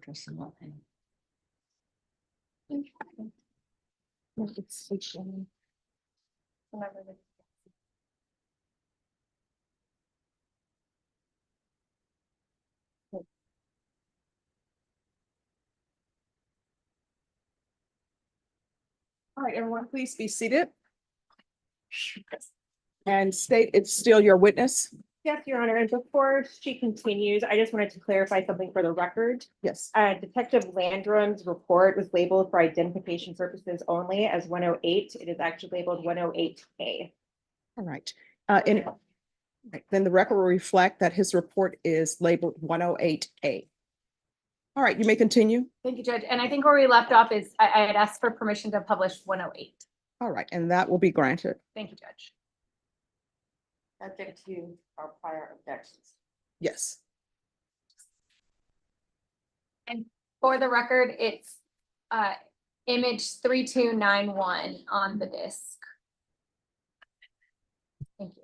All right, everyone, please be seated. And state it's still your witness. Yes, Your Honor, and before she continues, I just wanted to clarify something for the record. Yes. Detective Landrum's report was labeled for identification purposes only as 108. It is actually labeled 108A. All right. Right, then the record will reflect that his report is labeled 108A. All right, you may continue. Thank you, Judge. And I think where we left off is I had asked for permission to publish 108. All right, and that will be granted. Thank you, Judge. Subject to our prior objections. Yes. And for the record, it's image 3291 on the disc. Thank you.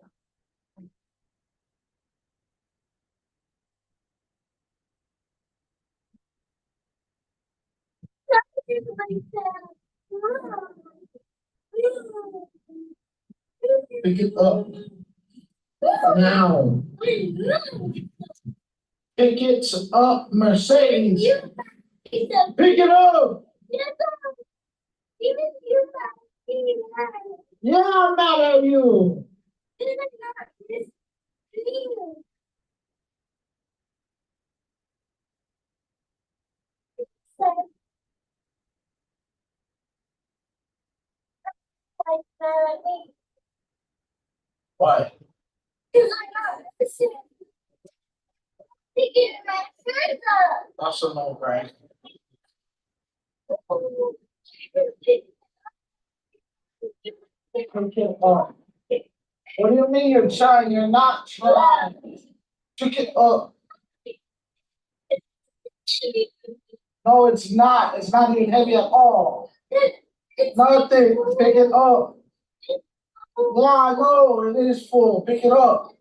Pick it up. Now. Pick it up, Mercedes. Pick it up. Yeah, I'm mad at you. Why? That's a no, right? What do you mean you're trying? You're not trying. Pick it up. No, it's not. It's not even heavy at all. Nothing. Pick it up. Yeah, I know. It is full. Pick it up.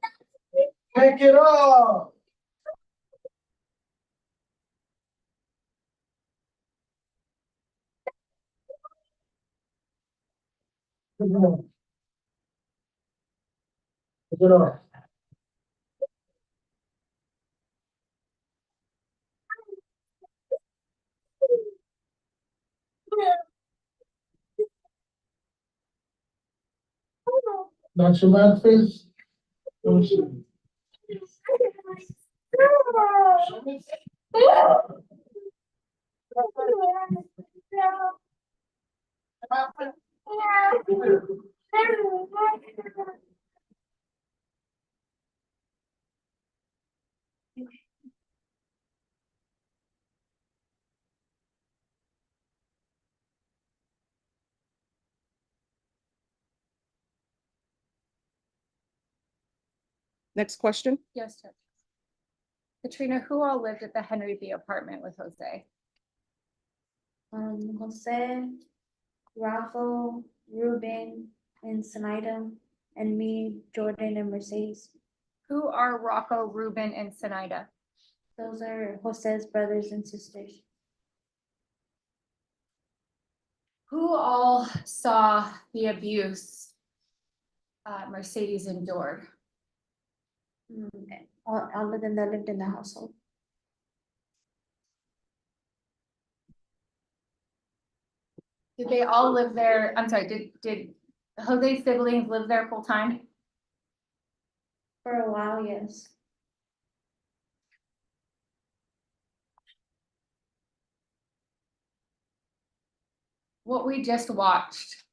Pick it up. Pick it up. Pick it up. That's your bad face? Let me see. Show me. Next question. Yes, Judge. Katrina, who all lived at the Henry B apartment with Jose? Jose, Rafa, Ruben, and Sinaida, and me, Jordan, and Mercedes. Who are Rocco, Ruben, and Sinaida? Those are Jose's brothers and sisters. Who all saw the abuse Mercedes endured? All of them that lived in the household. Did they all live there? I'm sorry, did Jose's siblings live there full time? For a while, yes. What we just watched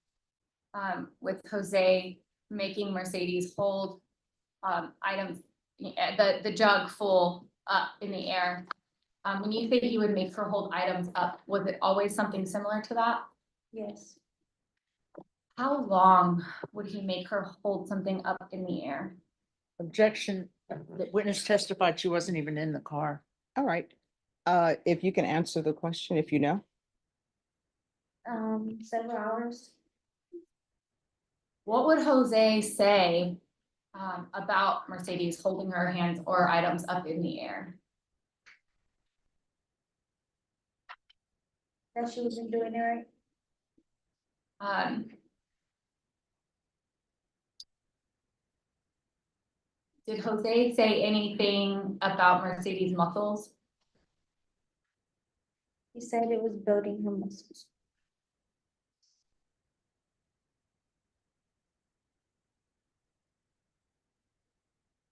with Jose making Mercedes hold items, the jug full up in the air. When you think he would make her hold items up, was it always something similar to that? Yes. How long would he make her hold something up in the air? Objection. The witness testified she wasn't even in the car. All right. If you can answer the question, if you know. Several hours. What would Jose say about Mercedes holding her hands or items up in the air? That she wasn't doing it right? Did Jose say anything about Mercedes' muscles? He said it was building her muscles.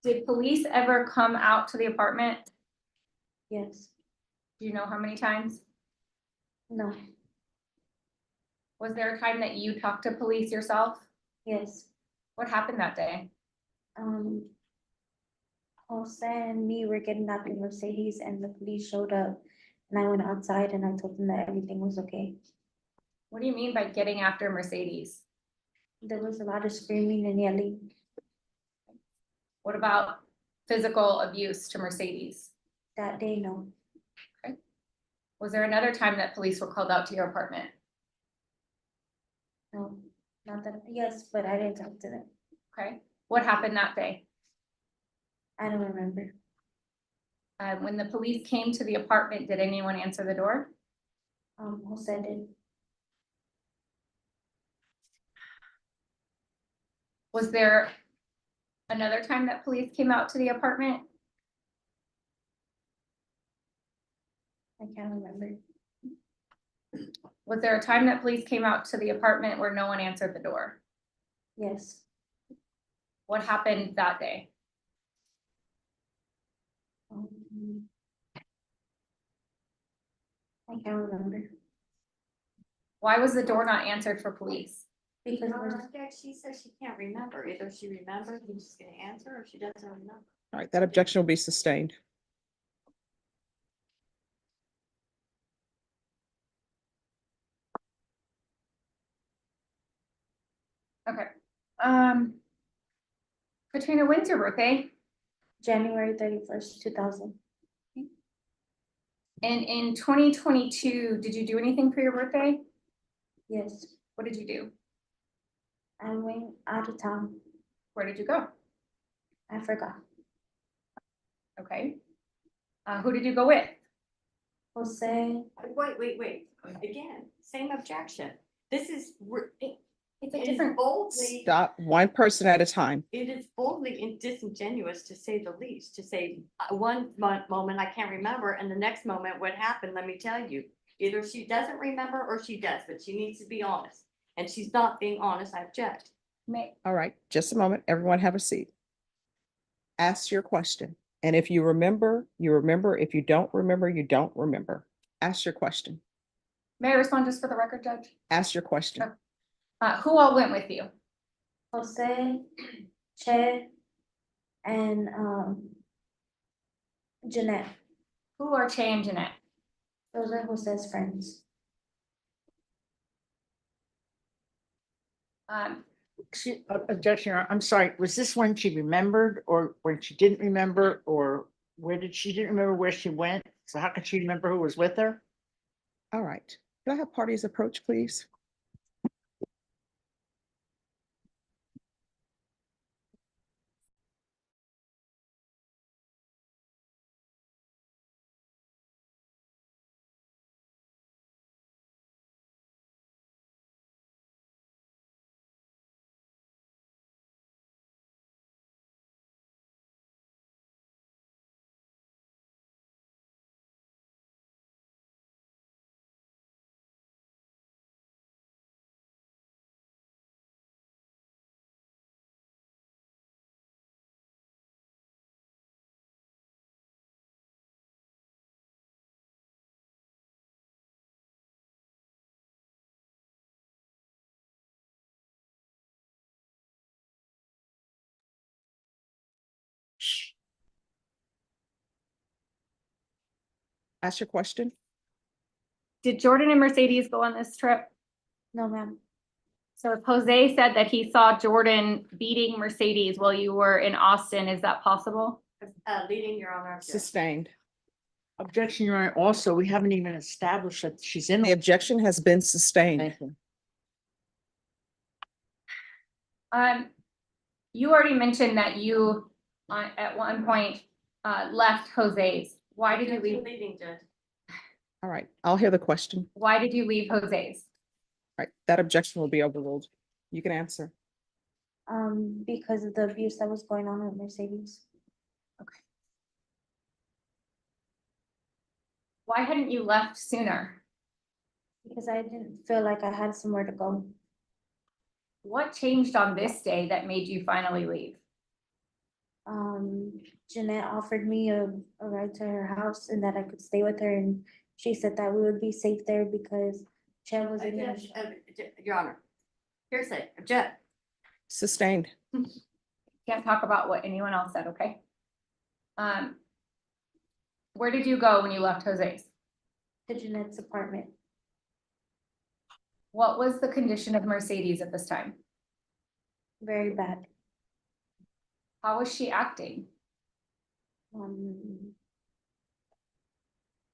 Did police ever come out to the apartment? Yes, Do you know how many times? no, Was there a time that you talked to police yourself? yes. What happened that day? Jose and me were getting out the Mercedes and the police showed up. And I went outside and I told them that everything was okay. What do you mean by getting after Mercedes? There was a lot of screaming and yelling. What about physical abuse to Mercedes? That day, no, Was there another time that police were called out to your apartment? no, not that, yes, but I didn't talk to them. Okay, what happened that day? I don't remember. When the police came to the apartment, did anyone answer the door? Jose did. Was there another time that police came out to the apartment? I can't remember. Was there a time that police came out to the apartment where no one answered the door? Yes, What happened that day? um, I can't remember. Why was the door not answered for police? Because No, we're- she says she can't remember. Either she remembers and she's gonna answer, or she doesn't remember. All right, that objection will be sustained. Okay. Katrina, when's your birthday? January 31st, 2000. And in 2022, did you do anything for your birthday? Yes, What did you do? I went out of town. Where did you go? I forgot. Okay. Who did you go with? Jose, Wait. Again, same objection. This is, It's a it is different, boldly, Stop one person at a time. it is boldly disingenuous to say the least, to say, moment I can't remember, and the next moment, what happened, let me tell you. Either she doesn't remember or she does, but she needs to be honest. And she's not being honest, I object. May, All right, just a moment. Everyone have a seat. Ask your question. And if you remember, you remember. If you don't remember, you don't remember. Ask your question. may I respond just for the record, Judge? Ask your question. Who all went with you? Jose, Che, and Jeanette. Who are Che and Jeanette? Those are Jose's friends. Objection, I'm sorry, was this when she remembered or when she didn't remember or she didn't remember where she went? So how could she remember who was with her? All right. Can I have parties approach, please? Ask your question. Did Jordan and Mercedes go on this trip? No, ma'am. So if Jose said that he saw Jordan beating Mercedes while you were in Austin, is that possible? Leading your honor. objection. Sustained. Objection, Your Honor. Also, we haven't even established that she's in. The objection has been sustained. Thank you. You already mentioned that you, at one point, left Jose's. Why did you Objection leave? leading, Judge. All right, I'll hear the question. Why did you leave Jose's? All right, that objection will be overruled. You can answer. Because of the abuse that was going on with Mercedes. Why hadn't you left sooner? Because I didn't feel like I had somewhere to go. What changed on this day that made you finally leave? Jeanette offered me a ride to her house and that I could stay with her, and she said that we would be safe there because Chad was in there. Your Honor, hearsay, object. Sustained. Can't talk about what anyone else said, okay? Where did you go when you left Jose's? To Jeanette's apartment. What was the condition of Mercedes at this time? Very bad. How was she acting?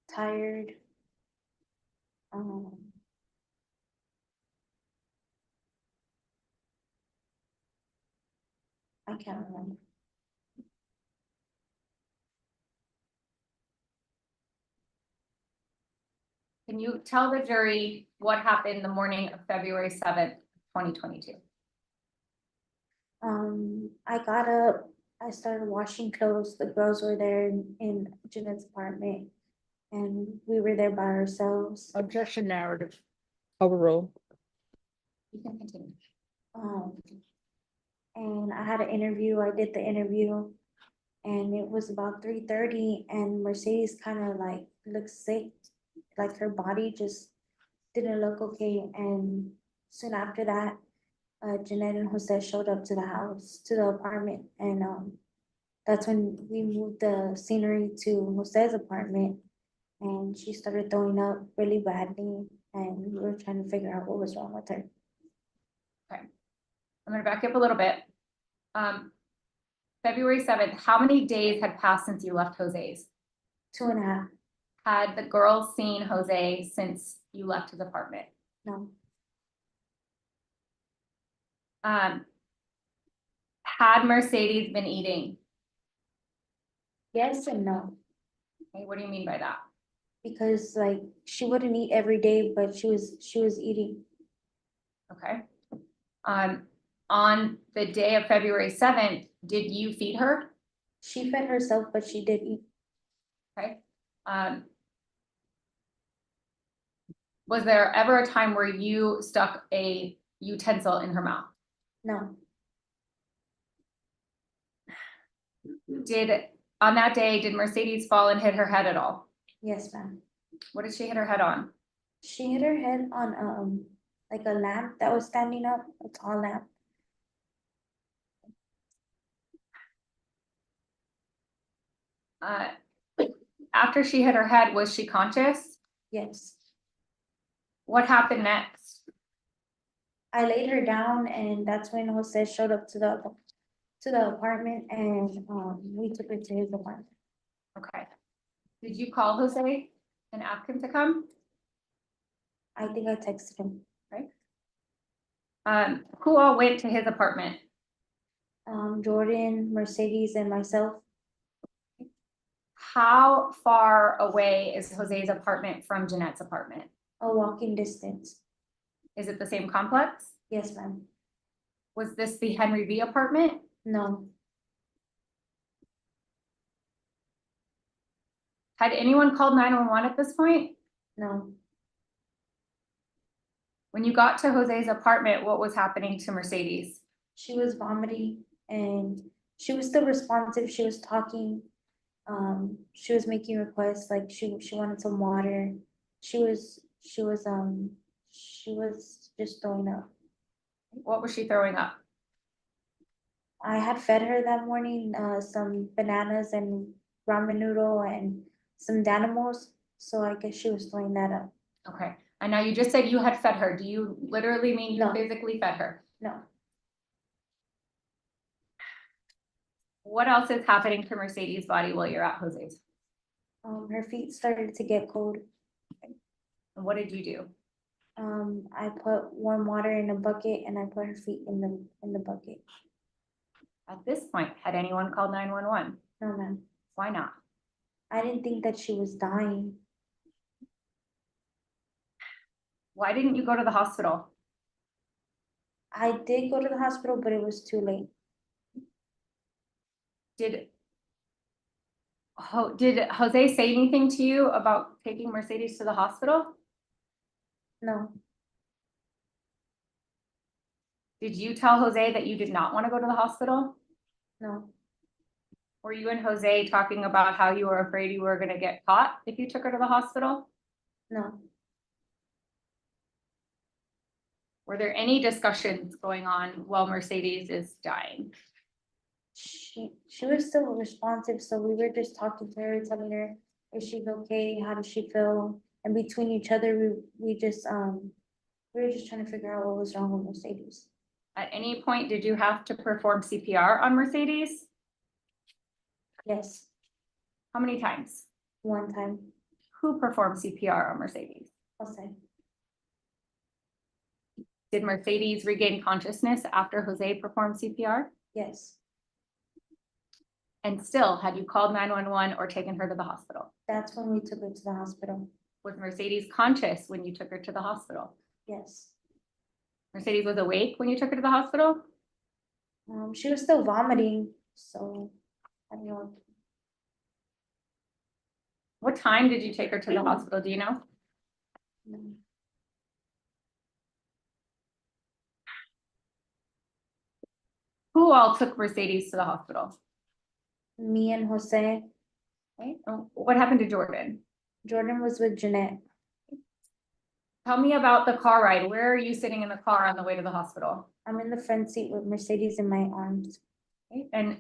Tired. I can't remember. Can you tell the jury what happened the morning of February 7th, 2022? I got up, I started washing clothes. The girls were there in Jeanette's apartment. And we were there by ourselves. Objection narrative. Overruled. You can continue. And I had an interview, I did the interview. And it was about 3:30 and Mercedes kind of like looked sick. Like her body just didn't look okay. And soon after that, Jeanette and Jose showed up to the house, to the apartment. And that's when we moved the scenery to Jose's apartment. And she started throwing up really badly. And we were trying to figure out what was wrong with her. I'm gonna back up a little bit. February 7th, how many days had passed since you left Jose's? 2.5, Had the girls seen Jose since you left his apartment? no, Had Mercedes been eating? yes and no. Okay, what do you mean by that? Because like she wouldn't eat every day, but she was eating. Okay. On the day of February 7th, did you feed her? She fed herself, but she did eat. Okay. Was there ever a time where you stuck a utensil in her mouth? No, On that day, did Mercedes fall and hit her head at all? yes, ma'am. What did she hit her head on? She hit her head on like a lamp that was standing up, a tall lamp. After she hit her head, was she conscious? Yes. What happened next? I laid her down and that's when Jose showed up to the apartment and we took her to his apartment. Okay. Did you call Jose and ask him to come? I think I texted him. Who all went to his apartment? Jordan, Mercedes, and myself. How far away is Jose's apartment from Jeanette's apartment? A walking distance. Is it the same complex? Yes, ma'am. Was this the Henry V apartment? No, Had anyone called 911 at this point? no. When you got to Jose's apartment, what was happening to Mercedes? She was vomiting and she was still responsive. She was talking. She was making requests like she wanted some water. She was just throwing up. What was she throwing up? I had fed her that morning some bananas and ramen noodle and some Danimals, so I guess she was throwing that up. Okay, and now you just said you had fed her. Do you literally mean you No. physically fed her? No, What else is happening to Mercedes' body while you're at Jose's? her feet started to get cold. And what did you do? I put warm water in a bucket and I put her feet in the bucket. At this point, had anyone called 911? No, ma'am. Why not? I didn't think that she was dying. Why didn't you go to the hospital? I did go to the hospital, but it was too late. Did Jose say anything to you about taking Mercedes to the hospital? No, Did you tell Jose that you did not want to go to the hospital? no, Were you and Jose talking about how you were afraid you were gonna get caught if you took her to the hospital? no, Were there any discussions going on while Mercedes is dying? she was still responsive, so we were just talking to her, telling her, is she okay, how does she feel? And between each other, we just, we were just trying to figure out what was wrong with Mercedes. At any point, did you have to perform CPR on Mercedes? Yes, How many times? one time, Who performed CPR on Mercedes? Jose, Did Mercedes regain consciousness after Jose performed CPR? yes, And still, had you called 911 or taken her to the hospital? that's when we took her to the hospital, Was Mercedes conscious when you took her to the hospital? yes. Mercedes was awake when you took her to the hospital? She was still vomiting, so, I don't know. What time did you take her to the hospital? Do you know? Who all took Mercedes to the hospital? Me and Jose, Right? What happened to Jordan? Jordan was with Jeanette. Tell me about the car ride. Where are you sitting in the car on the way to the hospital? I'm in the front seat with Mercedes in my arms. Okay, and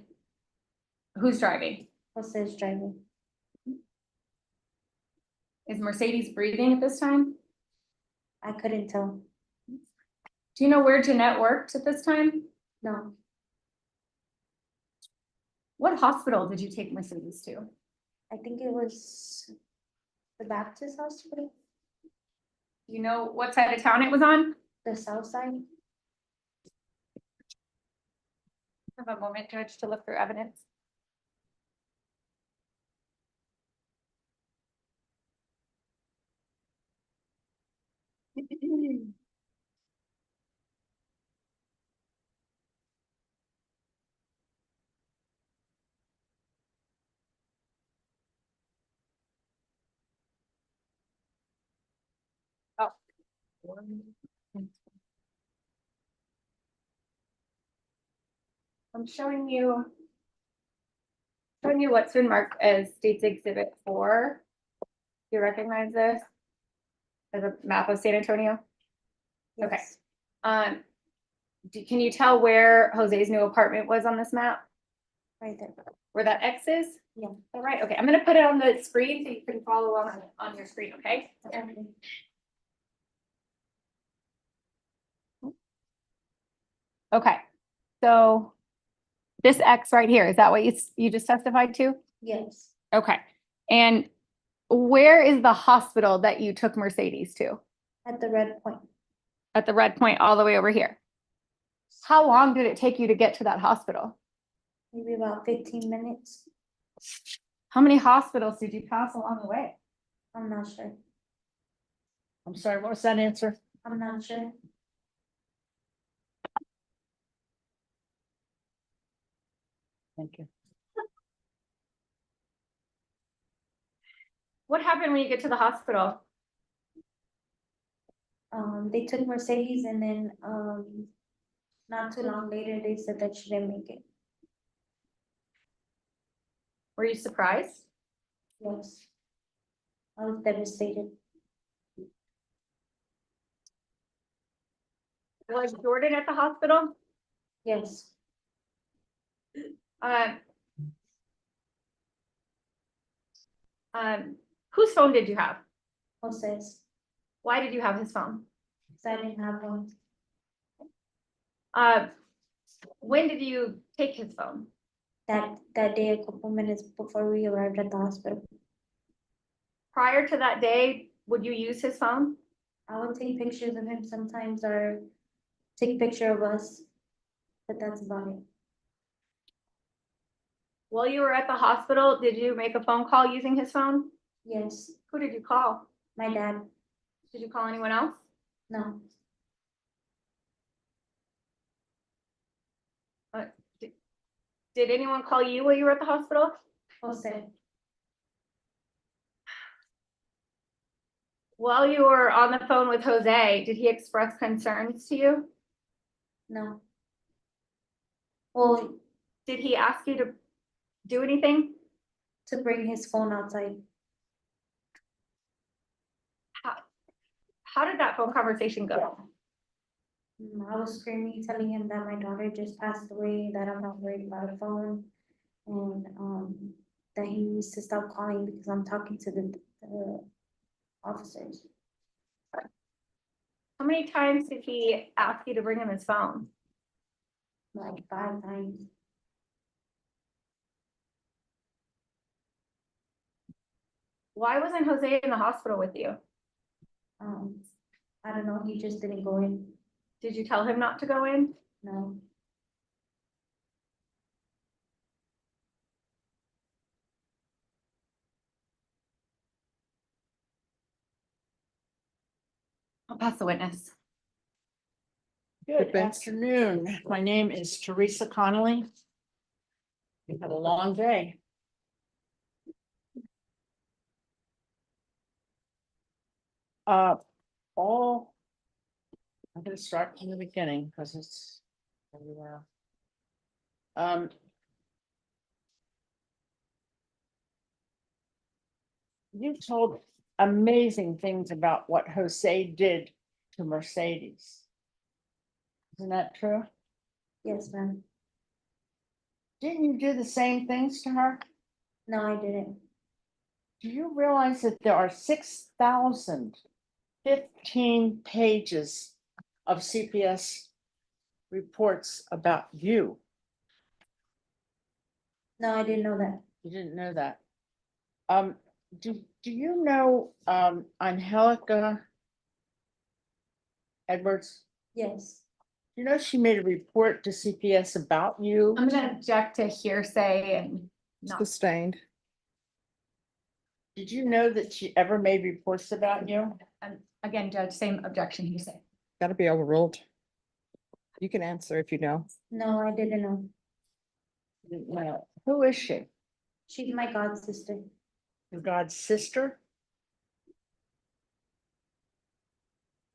who's driving? Jose's driving. Is Mercedes breathing at this time? I couldn't tell. Do you know where Jeanette worked at this time? No, What hospital did you take Mercedes to? I think it was the Baptist hospital, Do you know what side of town it was on? the south side. Have a moment, Judge, to look through evidence. Oh. I'm showing you what's been marked as State's Exhibit 4. Do you recognize this? As a map of San Antonio? Okay. Yes. Can you tell where Jose's new apartment was on this map? Right there. Where that X is? Yeah. All right, okay, I'm gonna put it on the screen so you can follow along on your screen, okay? Okay. Okay, so this X right here, is that what you just testified to? Yes, Okay, and where is the hospital that you took Mercedes to? at the red point. At the red point all the way over here? How long did it take you to get to that hospital? Maybe about 15 minutes. How many hospitals did you pass along the way? I'm not sure. I'm sorry, what was that answer? I'm not sure. Thank you. What happened when you get to the hospital? They took Mercedes and then, not too long later, they said that she didn't make it. Were you surprised? Yes. I was devastated. Was Jordan at the hospital? Yes, Um, whose phone did you have? Jose's, Why did you have his phone? because I didn't have one. When did you take his phone? That day, a couple minutes before we arrived at the hospital. Prior to that day, would you use his phone? I would take pictures of him sometimes or take a picture of us, but that's about it. While you were at the hospital, did you make a phone call using his phone? Yes, Who did you call? my dad, Did you call anyone else? No, Did anyone call you while you were at the hospital? Jose, While you were on the phone with Jose, did he express concerns to you? no. Well, Did he ask you to do anything? to bring his phone outside, How did that phone conversation go? I was screaming, telling him that my daughter just passed away, that I'm not worried about a phone. And, that he needs to stop calling because I'm talking to the officers. How many times did he ask you to bring him his phone? Like 5 times. Why wasn't Jose in the hospital with you? I don't know, he just didn't go in, Did you tell him not to go in? no. I'll pass the witness. Good Defense. afternoon. My name is Teresa Connolly. We had a long day. All. I'm gonna start from the beginning because it's everywhere. You told amazing things about what Jose did to Mercedes. Isn't that true? Yes, ma'am. Didn't you do the same things to her? No, I didn't. Do you realize that there are 6,015 pages of CPS reports about you? No, I didn't know that. You didn't know that. Do you know, Angelica Edwards? Yes, You know, she made a report to CPS about you. I'm gonna object to hearsay and not. Sustained. Did you know that she ever made reports about you? Again, Judge, same objection you say. Gotta be overruled. You can answer if you know. no, I didn't know. Didn't know. Who is she? She's my god sister. Your God's sister?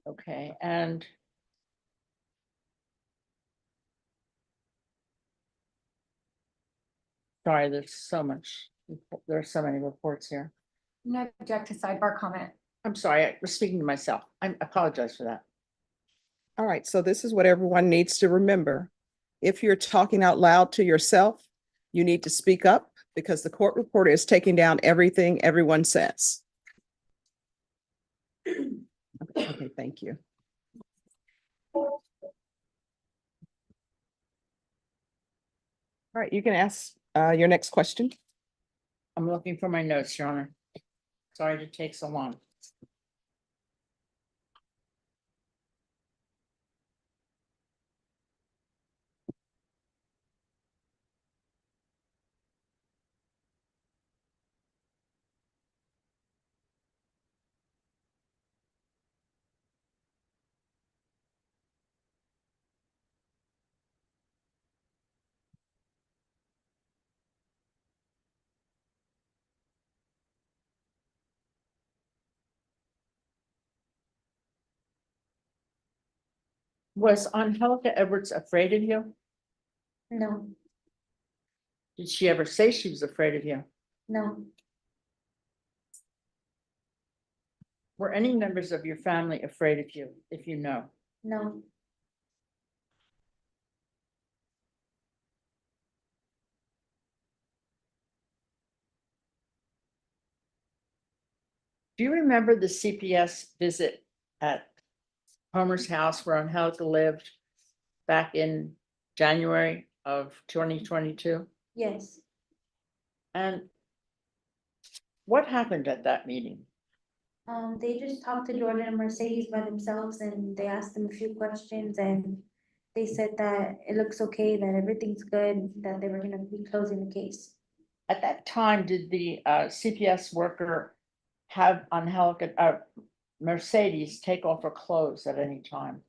Okay, and sorry, there's so much, there are so many reports here. I'm gonna object to sidebar comment. I'm sorry, I was speaking to myself. I apologize for that. All right, so this is what everyone needs to remember. If you're talking out loud to yourself, you need to speak up because the court reporter is taking down everything everyone says. Okay, thank you. All right, you can ask your next question. I'm looking for my notes, Your Honor. Sorry to take so long. Was Angelica Edwards afraid of you? No, Did she ever say she was afraid of you? no, Were any members of your family afraid of you, if you know? no, Do you remember the CPS visit at Homer's house where Angelica lived back in January of 2022? yes. And what happened at that meeting? They just talked to Jordan and Mercedes by themselves and they asked them a few questions and they said that it looks okay, that everything's good, that they were gonna be closing the case. At that time, did the CPS worker have Angelica, Mercedes take off her clothes at any time?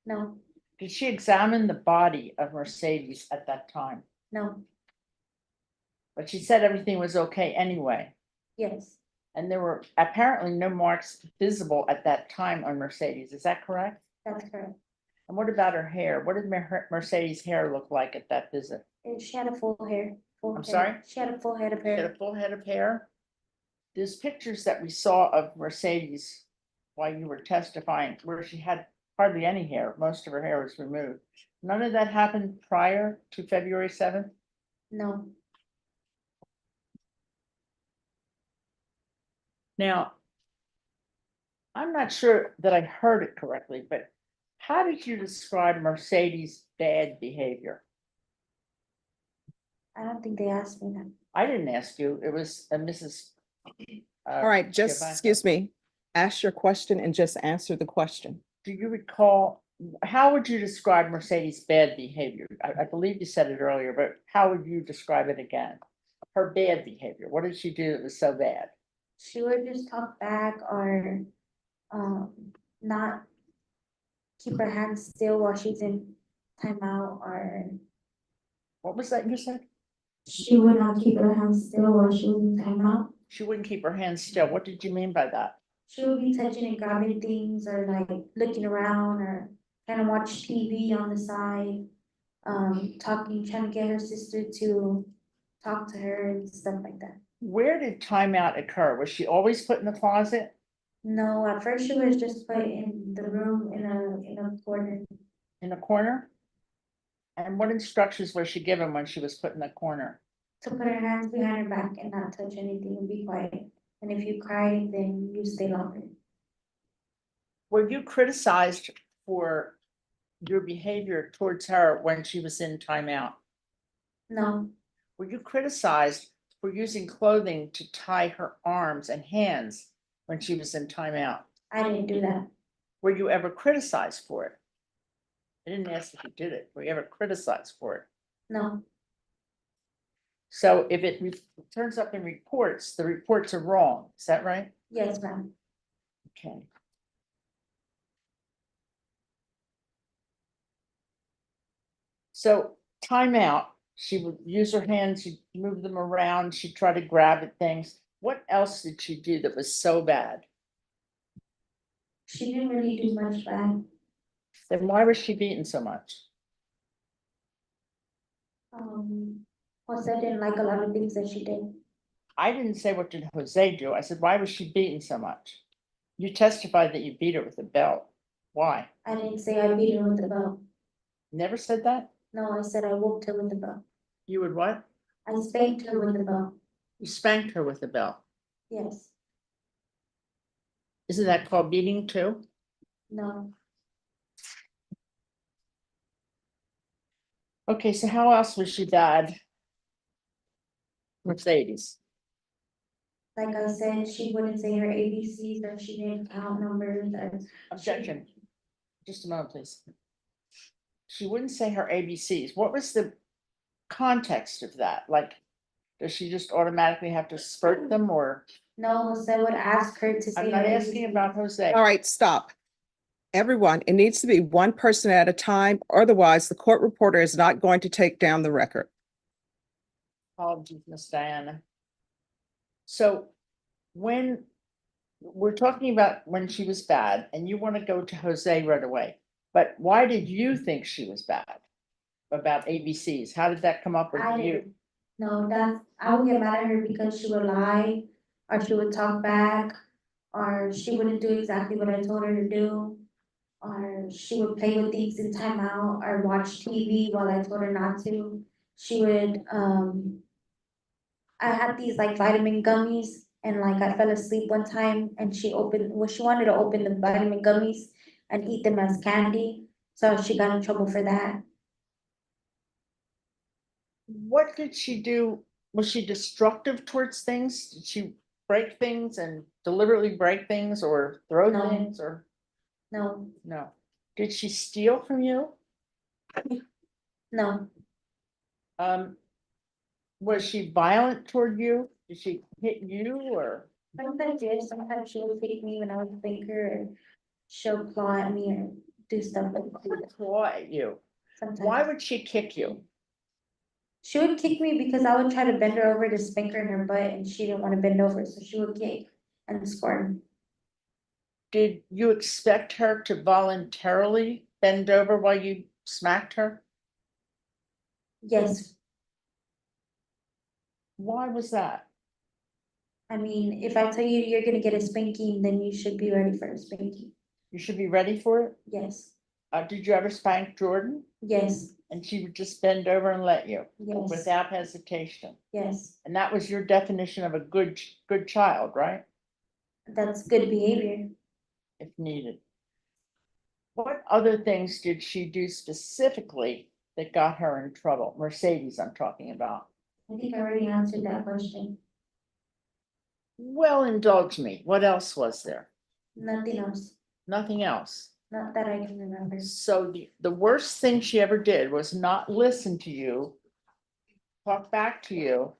No, Did she examine the body of Mercedes at that time? no, But she said everything was okay anyway. yes, And there were apparently no marks visible at that time on Mercedes. Is that correct? that's correct. And what about her hair? What did Mercedes' hair look like at that visit? She had a full hair. I'm sorry? She had a full head of She had a hair. full head of hair. There's pictures that we saw of Mercedes while you were testifying where she had hardly any hair. Most of her hair was removed. None of that happened prior to February 7th? No, Now, I'm not sure that I heard it correctly, but how did you describe Mercedes' bad behavior? I don't think they asked me that. I didn't ask you. It was Mrs. All right, just, excuse me, ask your question and just answer the question. Do you recall, how would you describe Mercedes' bad behavior? I believe you said it earlier, but how would you describe it again? Her bad behavior. What did she do that was so bad? She would just talk back or not keep her hands still while she's in timeout, or What was that you said? she would not keep her hands still while she was in timeout. She wouldn't keep her hands still. What did you mean by that? She would be touching and grabbing things or like looking around or trying to watch TV on the side. Talking, trying to get her sister to talk to her and stuff like that. Where did timeout occur? Was she always put in the closet? No, at first she was just put in the room in a corner. In a corner? And what instructions was she given when she was put in the corner? To put her hands behind her back and not touch anything and be quiet. And if you cry, then you stay longer. Were you criticized for your behavior towards her when she was in timeout? No, Were you criticized for using clothing to tie her arms and hands when she was in timeout? I didn't do that. Were you ever criticized for it? I didn't ask if you did it. Were you ever criticized for it? No, So if it turns up in reports, the reports are wrong. Is that right? yes, ma'am. Okay. So timeout, she would use her hands, she'd move them around, she'd try to grab at things. What else did she do that was so bad? She didn't really do much bad. Then why was she beaten so much? Jose didn't like a lot of things that she did. I didn't say what did Jose do. I said, why was she beaten so much? You testified that you beat her with a belt. Why? I didn't say I beat her with the belt. Never said that? No, I said I whooped her with the belt. You would what? I spanked her with the belt. You spanked her with a belt. Yes, Isn't that called beating too? no. Okay, so how else was she bad? Mercedes. Like I said, she wouldn't say her ABCs or she didn't count numbers or. Objection. Just a moment, please. She wouldn't say her ABCs. What was the context of that? Like, does she just automatically have to spurt them or? No, Jose would ask her to say. I'm not her asking ABCs. about Jose. All right, stop. Everyone, it needs to be one person at a time, otherwise the court reporter is not going to take down the record. Apologies, Miss Diana. So when we're talking about when she was bad and you want to go to Jose right away, but why did you think she was bad about ABCs? How did that come up with I you? didn't. No, that's, I would get mad at her because she would lie, or she would talk back, or she wouldn't do exactly what I told her to do. Or she would play with things in timeout or watch TV while I told her not to. She would, I had these like vitamin gummies and like I fell asleep one time and she wanted to open the vitamin gummies and eat them as candy. So she got in trouble for that. What did she do? Was she destructive towards things? Did she break things and deliberately break things or throw No. things or? No, No. Did she steal from you? no, Was she violent toward you? Did she hit you or? Sometimes, yes, sometimes she would kick me when I was bigger and she'll claw at me or do stuff like that. Claw at you. Why Sometimes. would she kick you? She would kick me because I would try to bend her over to spank her in her butt and she didn't want to bend over, so she would kick and squirm. Did you expect her to voluntarily bend over while you smacked her? Yes, Why was that? I mean, if I tell you you're gonna get a spanking, then you should be ready for a spanking. You should be ready for it. Yes, Did you ever spank Jordan? yes, And she would just bend over and let you yes, without hesitation. yes, And that was your definition of a good child, right? that's good behavior. If needed. What other things did she do specifically that got her in trouble? Mercedes, I'm talking about. I think I already answered that question. Well, indulge me. What else was there? Nothing else, Nothing else. not that I can remember. So the worst thing she ever did was not listen to you, talk back to you,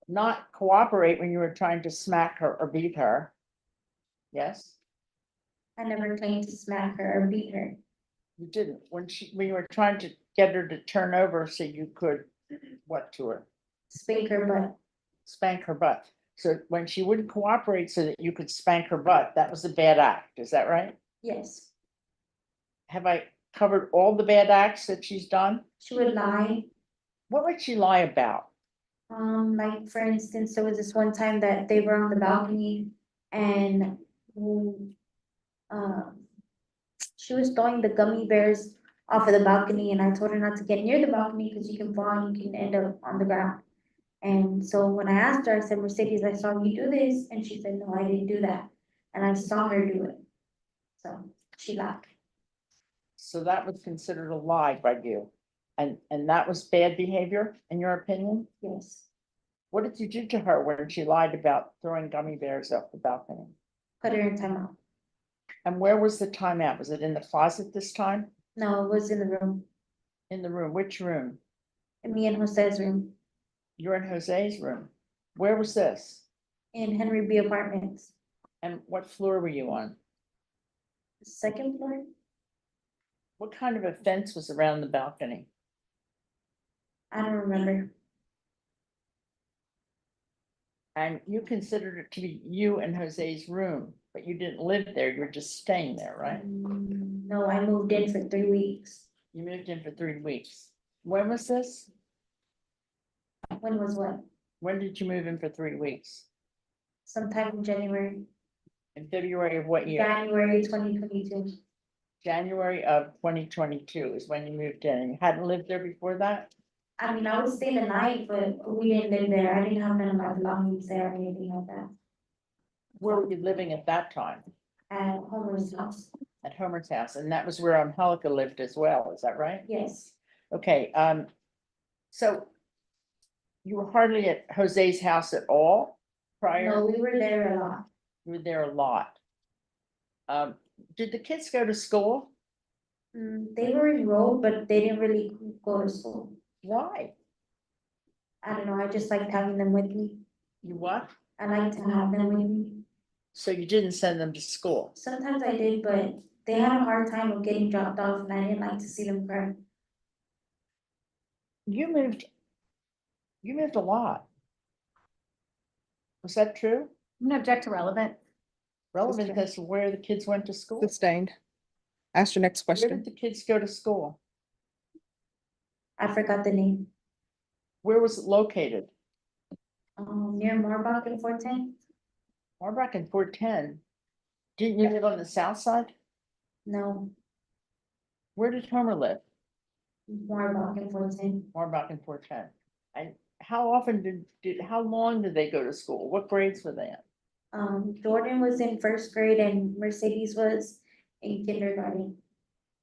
not cooperate when you were trying to smack her or beat her. Yes, I never claimed to smack her or beat her. you didn't. When you were trying to get her to turn over so you could, what to her? Spank her butt. Spank her butt. So when she wouldn't cooperate so that you could spank her butt, that was a bad act. Is that right? Yes, Have I covered all the bad acts that she's done? she would lie. What would she lie about? Like for instance, there was this one time that they were on the balcony and um, she was throwing the gummy bears off of the balcony and I told her not to get near the balcony because you can fall and you can end up on the ground. And so when I asked her, I said, Mercedes, I saw you do this, and she said, no, I didn't do that, and I saw her do it. So she lied. So that was considered a lie by you. And that was bad behavior, in your opinion? Yes, What did you do to her when she lied about throwing gummy bears off the balcony? put her in timeout. And where was the timeout? Was it in the closet this time? No, it was in the room, In the room? Which room? in me and Jose's room, You're in Jose's room. Where was this? in Henry B Apartments, And what floor were you on? second floor. What kind of a fence was around the balcony? I don't remember. And you considered it to be you and Jose's room, but you didn't live there. You were just staying there, right? No, I moved in for 3 weeks. You moved in for 3 weeks. When was this? When was what? When did you move in for 3 weeks? Sometime in January, In February of what year? January 2022. January of 2022 is when you moved in, and you hadn't lived there before that? I mean, I would stay the night, but we didn't live there. I didn't have none of my belongings there or anything like that. Where were you living at that time? At Homer's house. At Homer's house, and that was where Angelica lived as well, is that right? Yes, Okay, so you were hardly at Jose's house at all prior? no, we were there a lot. You were there a lot. Did the kids go to school? They were enrolled, but they didn't really go to school. Why? I don't know, I just liked having them with me. You what? I like to have them with me. So you didn't send them to school? Sometimes I did, but they had a hard time of getting dropped off and I didn't like to see them cry. You moved a lot. Was that true? I'm gonna object to relevant. Relevant as to where the kids went to school? Sustained. Ask your next Where question. did the kids go to school? I forgot the name. Where was it located? Near Marbach and 410? Marbach and 410. Didn't you live on the south side? No, Where did Homer live? Marbach and 410. Marbach and 410. And how often how long did they go to school? What grades were they in? Jordan was in first grade and Mercedes was in kindergarten.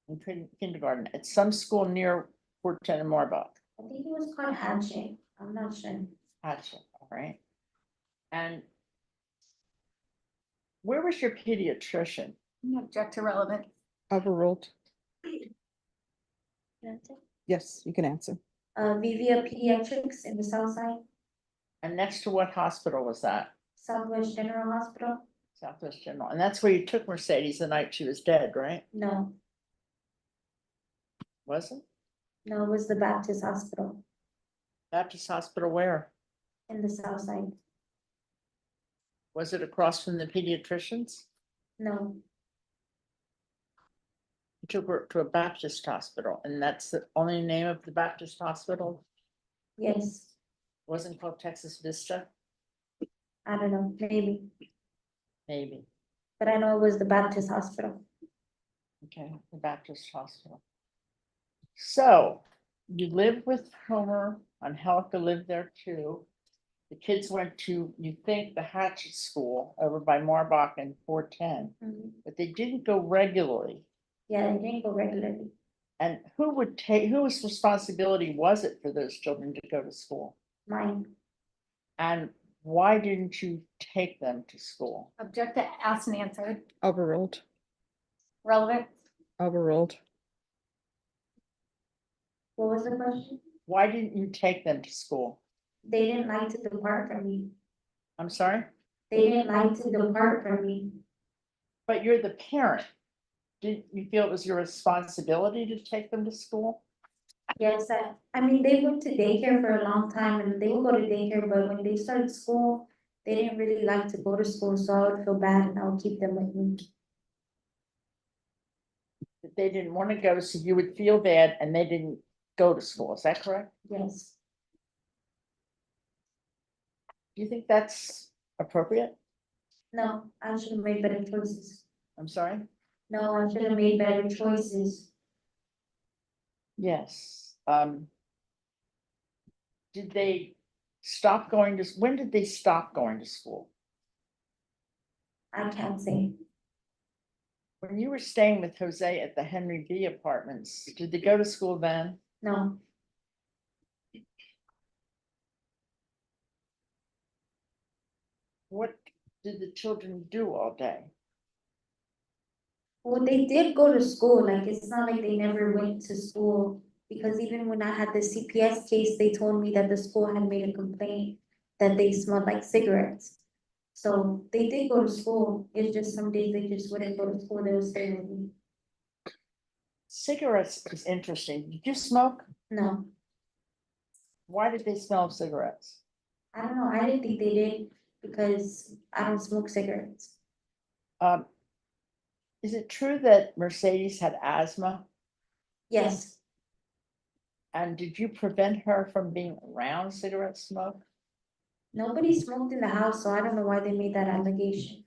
In kindergarten, at some school near 410 and Marbach. I think it was called Hatchet. I'm not sure. Gotcha, all right. And where was your pediatrician? I'm gonna object to relevant. Overruled. That's it. Yes, you can answer. Vivia Pediatrics in the south side. And next to what hospital was that? Southwest General Hospital? Southwest General. And that's where you took Mercedes the night she was dead, right? No, Was it? no, it was the Baptist Hospital Baptist Hospital where? in the south side. Was it across from the pediatricians? No, You took her to a Baptist hospital, and that's the only name of the Baptist hospital? yes, Wasn't called Texas Vista? I don't know, maybe, Maybe. but I know it was the Baptist Hospital. Okay, the Baptist hospital. So you lived with Homer, Angelica lived there too. The kids went to, you think, the Hatchet School over by Marbach and 410, but they didn't go regularly. Yeah, they didn't go regularly. And whose responsibility was it for those children to go to school? Mine, And why didn't you take them to school? Object to asked and answered. Overruled, Relevant. overruled. what was the question? Why didn't you take them to school? They didn't like to depart from me. I'm sorry, They didn't like to depart from me. but you're the parent. Didn't you feel it was your responsibility to take them to school? Yes, I mean, they went to daycare for a long time and they would go to daycare, but when they started school, they didn't really like to go to school, so I would feel bad and I would keep them with me. That they didn't want to go, so you would feel bad and they didn't go to school, is that correct? Yes, Do you think that's appropriate? no, I should have made better choices. I'm sorry? No, I should have made better choices. Yes. Did they stop going to, when did they stop going to school? I can't say. When you were staying with Jose at the Henry B apartments, did they go to school then? No, What did the children do all day? well, they did go to school, like, it's not like they never went to school. Because even when I had the CPS case, they told me that the school had made a complaint that they smelled like cigarettes. So they did go to school, it's just some days they just wouldn't go to school, they would stay with me. Cigarettes is interesting. Did you smoke? No, Why did they smell of cigarettes? I don't know, I didn't think they did, because I don't smoke cigarettes. Um, is it true that Mercedes had asthma? Yes, And did you prevent her from being around cigarette smoke? nobody smoked in the house, so I don't know why they made that allegation.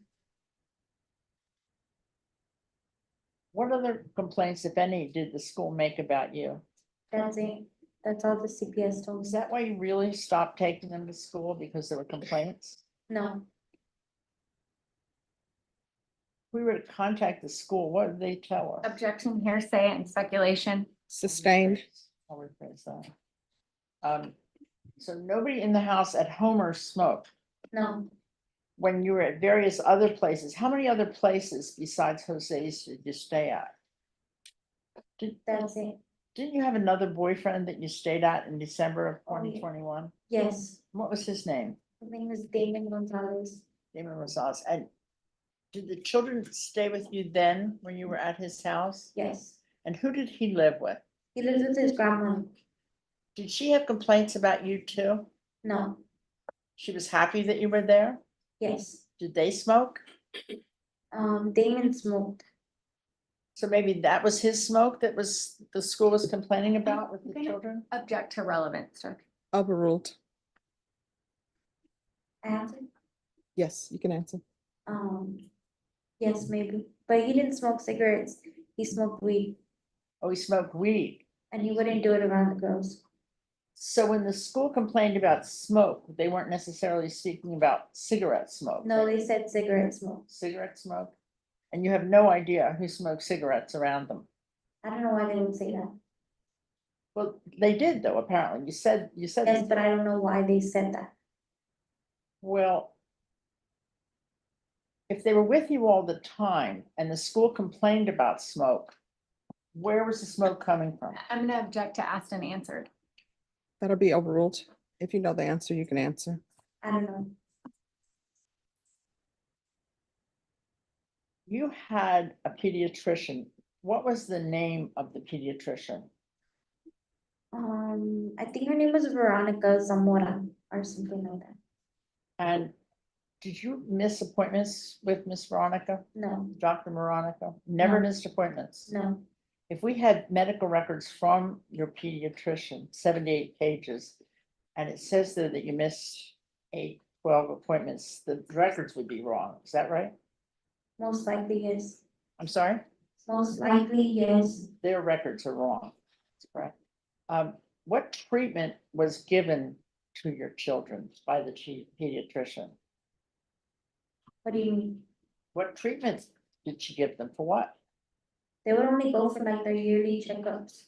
What other complaints, if any, did the school make about you? That's it, that's all the CPS told Is me. that why you really stopped taking them to school, because there were complaints? No, If we were to contact the school, what did they tell us? Objection, hearsay, and speculation. Sustained, I'll rephrase that. So nobody in the house at Homer smoked. no, When you were at various other places, how many other places besides Jose's did you stay at? that's it, Didn't you have another boyfriend that you stayed at in December of Oh, yeah. 2021? yes, What was his name? his name is Damon Gonzalez. Damon Rosales. And did the children stay with you then when you were at his house? Yes, And who did he live with? he lives with his grandma. Did she have complaints about you too? No, She was happy that you were there? yes, Did they smoke? Damon smoked. So maybe that was his smoke that was, the school was complaining about with the children? Object to relevance, sir. overruled. Answer? Yes, you can answer. Yes, maybe, but he didn't smoke cigarettes, he smoked weed, Oh, he smoked weed. and he wouldn't do it around the girls. So when the school complained about smoke, they weren't necessarily speaking about cigarette smoke. No, they said cigarette smoke. Cigarette smoke? And you have no idea who smoked cigarettes around them. I don't know why they would say that. Well, they did though, apparently. You said. Yes, but I don't know why they said that. Well, if they were with you all the time and the school complained about smoke, where was the smoke coming from? I'm gonna object to asked and answered. That'll be overruled. If you know the answer, you can answer. I don't know. You had a pediatrician. What was the name of the pediatrician? I think her name was Veronica Zamora or something like that. And did you miss appointments with Miss Veronica, No, Dr. Veronica? Never No. missed appointments? no, If we had medical records from your pediatrician, 78 pages, and it says there that you missed 12 appointments, the records would be wrong. Is that right? most likely yes. I'm sorry? Most likely yes. Their records are wrong. That's correct. What treatment was given to your children by the pediatrician? What do you mean? What treatments did she give them? For what? They would only go for like their yearly checkups.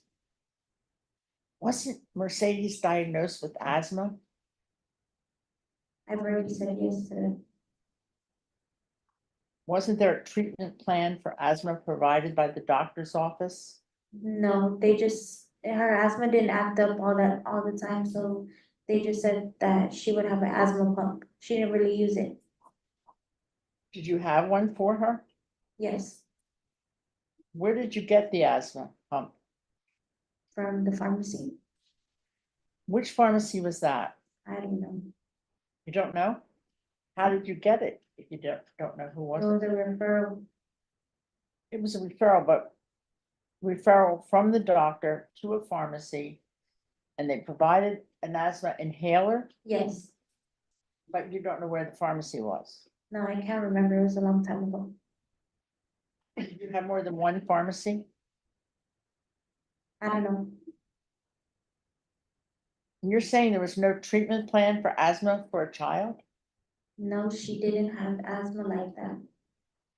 Wasn't Mercedes diagnosed with asthma? I've already said yes to that. Wasn't there a treatment plan for asthma provided by the doctor's office? No, they just, her asthma didn't act up all the time, so they just said that she would have an asthma pump. She didn't really use it. Did you have one for her? Yes, Where did you get the asthma pump? from the pharmacy. Which pharmacy was that? I don't know. You don't know? How did you get it if you don't know who It was was it? a referral. It was a referral, but referral from the doctor to a pharmacy, and they provided an asthma inhaler, Yes. but you don't know where the pharmacy was. No, I can't remember. It was a long time ago. Did you have more than one pharmacy? I don't know. And you're saying there was no treatment plan for asthma for a child? No, she didn't have asthma like that.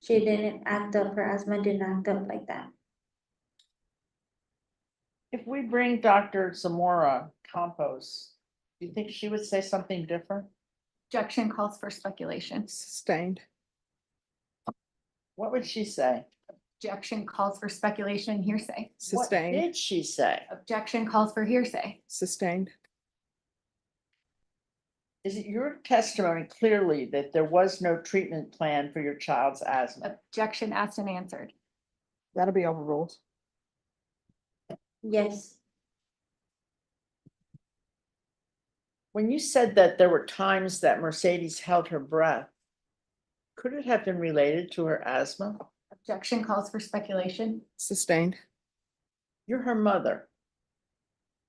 She didn't act up. Her asthma didn't act up like that. If we bring Dr. Zamora Campos, do you think she would say something different? Objection calls for speculation. Sustained. What would she say? Objection calls for speculation and hearsay. What Sustained. did she say? Objection calls for hearsay. Sustained. Is it your testimony clearly that there was no treatment plan for your child's asthma? Objection asked and answered. That'll be overruled. Yes, When you said that there were times that Mercedes held her breath, could it have been related to her asthma? Objection calls for speculation. Sustained. You're her mother.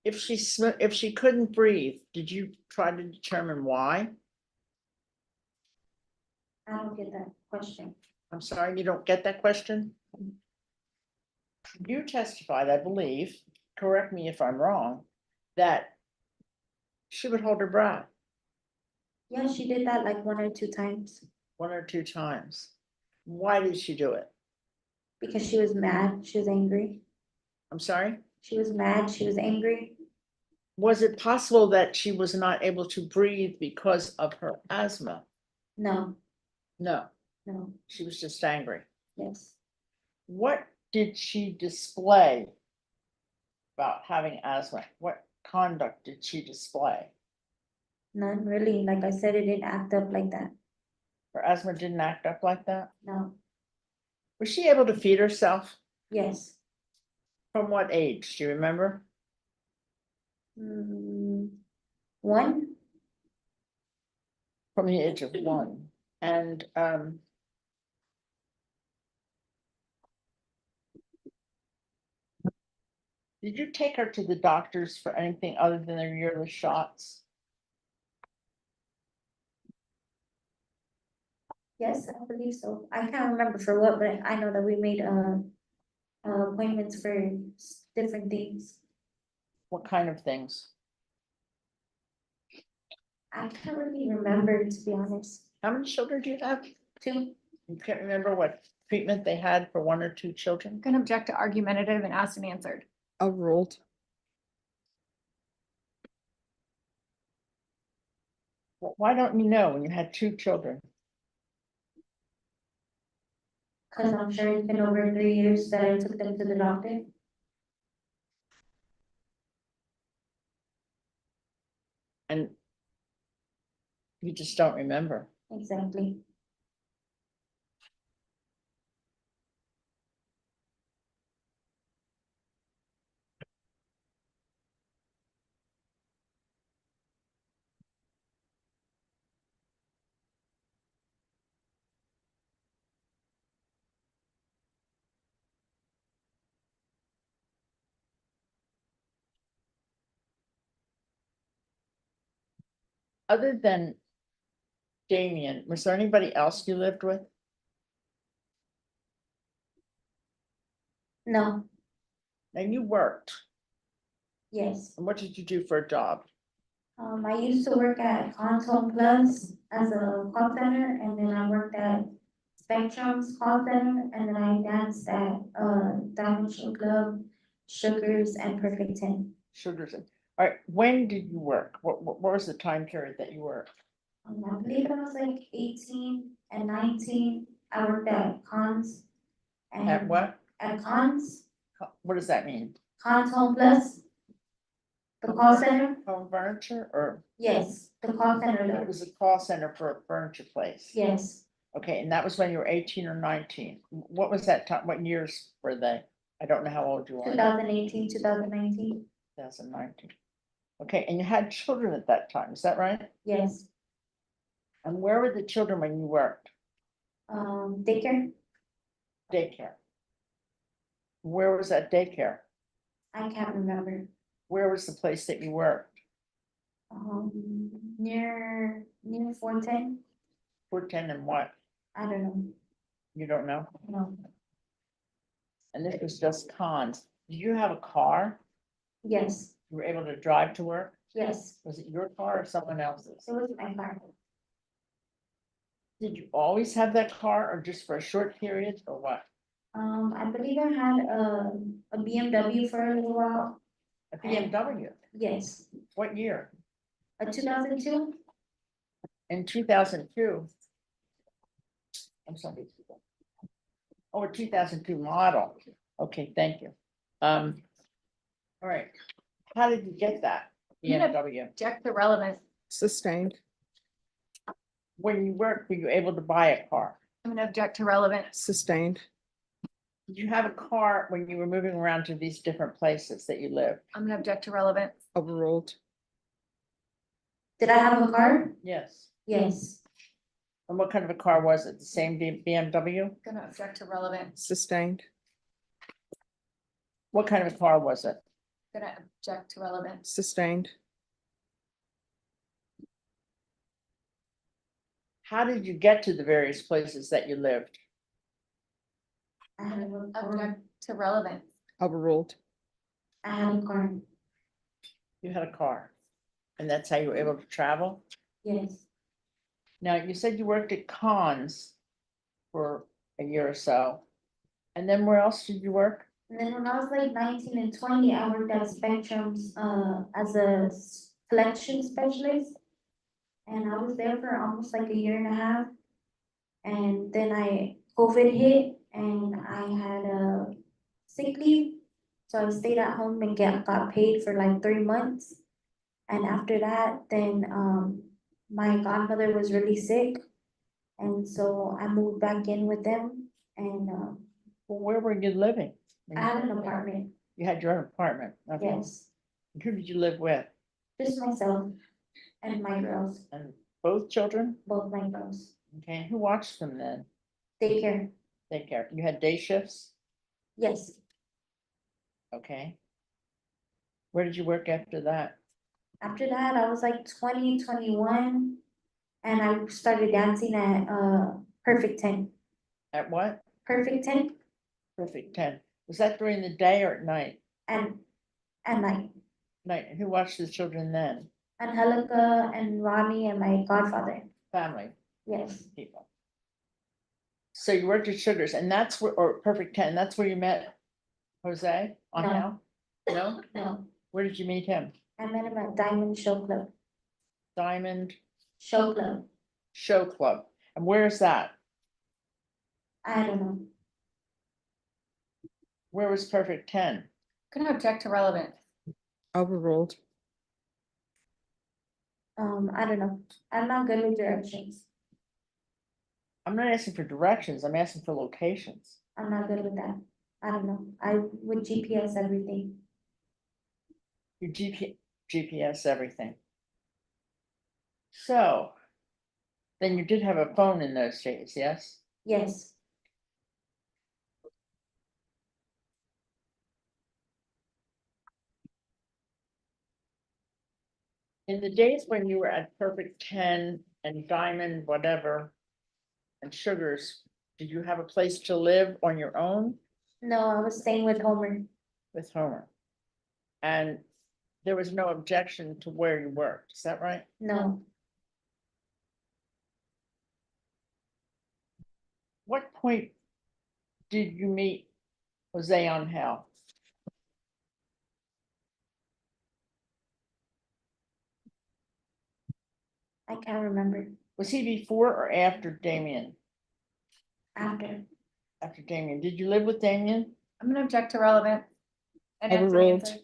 If she couldn't breathe, did you try to determine why? I don't get that question. I'm sorry, you don't get that question? You testified, I believe, correct me if I'm wrong, that she would hold her breath Yeah, she did that like 1 or 2 times one or two times. Why did she do it? because she was mad. She was angry. I'm sorry? She was mad. She was angry. Was it possible that she was not able to breathe because of her asthma? No, No, no, she was just angry. yes. What did she display about having asthma? What conduct did she display? None really. Like I said, it didn't act up like that. Her asthma didn't act up like that? No, Was she able to feed herself? yes. From what age? Do you remember? 1, From the age of 1. And did you take her to the doctors for anything other than their yearly shots? yes, I believe so. I can't remember for what, but I know that we made appointments for different things. What kind of things? I can't really remember, to be honest. How many children do you have? 2, You can't remember what treatment they had for 1 or 2 children? Can object to argumentative and asked and answered. Overruled. Why don't you know when you had 2 children? because I'm sure it's been over 3 years that I took them to the doctor. And You just don't remember. exactly. Other than Damien, was there anybody else you lived with? No, And you worked. yes. And what did you do for a job? I used to work at Console Plus as a call center, and then I worked at Spectrum's call center, and then I danced at, Diamond Show Club, Sugars, and Perfect 10. Sugars. All right, when did you work? What was the time period that you worked? I believe I was like 18 and 19. I worked at Cons. At And what? At Cons, What does that mean? Cons Home Plus. The call center, Home furniture or yes, the call center, it was a call center for a furniture place? yes, Okay, and that was when you were 18 or 19. What was that time? What years were they? I don't know how old you are. 2018, 2019, 2019. Okay, and you had children at that time, is that right? yes. And where were the children when you worked? Daycare, Daycare. Where was that daycare? I can't remember. Where was the place that you worked? Near 410, 410 and what? I don't know, You don't know? no, And this was just cons. Did you have a car? yes, You were able to drive to work? yes, Was it your car or someone else's? it was my car. Did you always have that car or just for a short period or what? I believe I had a BMW for a little while, A BMW? yes, What year? a 2002, In 2002. I'm sorry. Oh, a 2002 model. Okay, thank you. All right. How did you get that BMW? Object to relevance. Sustained. When you worked, were you able to buy a car? I'm gonna object to relevance. Sustained. Did you have a car when you were moving around to these different places that you lived? I'm gonna object to relevance. Overruled. did I have a car? Yes. Yes, And what kind of a car was it? The same BMW? Gonna object to relevance. Sustained. What kind of a car was it? Gonna object to relevance. Sustained. How did you get to the various places that you lived? I had a car, Object to relevance. Overruled. I had a car, You had a car. And that's how you were able to travel? yes. Now, you said you worked at Cons for a year or so. And then where else did you work? And then when I was like 19 and 20, I worked at Spectrum's as a collection specialist. And I was there for almost like a year and a half. And then COVID hit and I had a sick leave. So I stayed at home and got paid for like 3 months. And after that, then my godmother was really sick. And so I moved back in with them and Well, where were you living? I had an apartment, You had your own apartment? Okay. yes, Who did you live with? just myself and my girls, And both children? both my girls. Okay, who watched them then? Daycare, Take care. You had day shifts? yes. Okay. Where did you work after that? After that, I was like 20, 21, and I started dancing at Perfect 10. At what? Perfect 10 Perfect 10. Was that during the day or at night? and at night. Night. And who watched the children then? Angelica and Ronnie and my godfather. Family Yes, people. So you worked at Sugars and that's where, or Perfect 10, that's where you met Jose on No. how? No? no, Where did you meet him? I met him at Diamond Show Club. Diamond Show Club, Show Club. And where is that? I don't know. Where was Perfect 10? Gonna object to relevance. Overruled. I don't know. I'm not good with directions. I'm not asking for directions, I'm asking for locations. I'm not good with that. I don't know. I would GPS everything. You GPS everything. So. Then you did have a phone in those days, yes? Yes, In the days when you were at Perfect 10 and Diamond, whatever, and Sugars, did you have a place to live on your own no, I was staying with Homer. with Homer? And there was no objection to where you worked, is that right? No, What point did you meet Jose Angel? I can't remember. Was he before or after Damien? After, After Damien. Did you live with Damien? I'm gonna object to relevant. And answer Overruled. answer.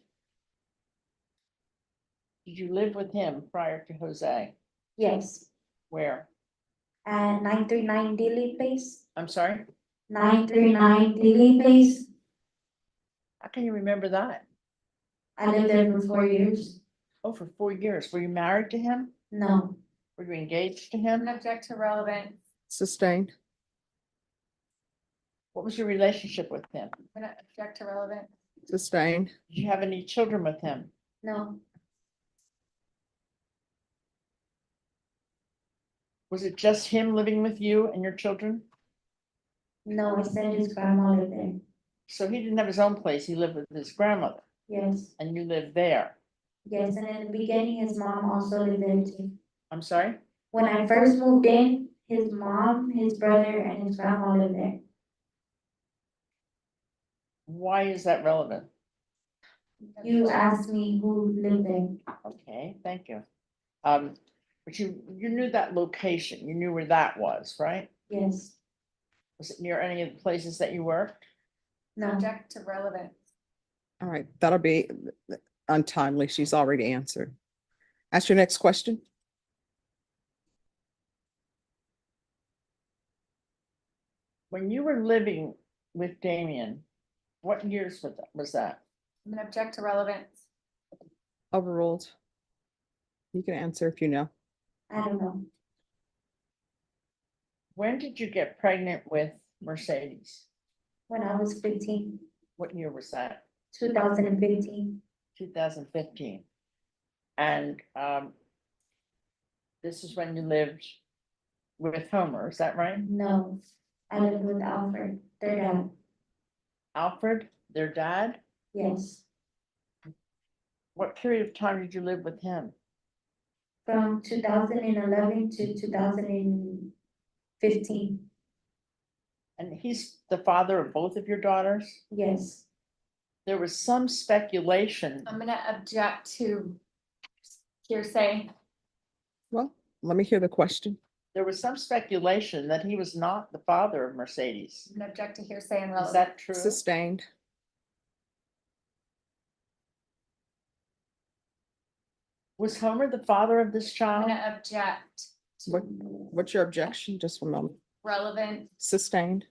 Did you live with him prior to Jose? yes, Where? at 939 Dilly Place. I'm sorry? 939 Dilly Place. How can you remember that? I lived there for 4 years. Oh, for 4 years. Were you married to him? No, Were you engaged to I'm him? gonna object to relevant. Sustained. What was your relationship with him? I'm gonna object to relevant. Sustained. Did you have any children with him? no, Was it just him living with you and your children? no, I said his grandma lived there. So he didn't have his own place. He lived with his grandmother Yes, and you lived there. yes, and in the beginning, his mom also lived there too. I'm sorry? When I first moved in, his mom, his brother, and his grandma lived there. Why is that relevant? You asked me who lived there. Okay, thank you. But you knew that location. You knew where that was, right? Yes, Was it near any of the places that you worked? no, Object to relevant. All right, that'll be untimely. She's already answered. Ask your next question. When you were living with Damien, what years was that? I'm gonna object to relevant. Overruled. You can answer if you know. I don't know. When did you get pregnant with Mercedes? When I was 15, What year was that? 2015. 2015. And this is when you lived with Homer, is that right? No, I lived with Alfred, their dad. Alfred, their dad? Yes, What period of time did you live with him? from 2011 to 2015. And he's the father of both of your daughters? Yes, There was some speculation. I'm gonna object to hearsay. Well, let me hear the question. There was some speculation that he was not the father of Mercedes. I'm gonna object to hearsay and Is relevant. that true? Sustained. Was Homer the father of this I'm child? gonna object What, to what's your objection? Just one moment. relevant. Sustained.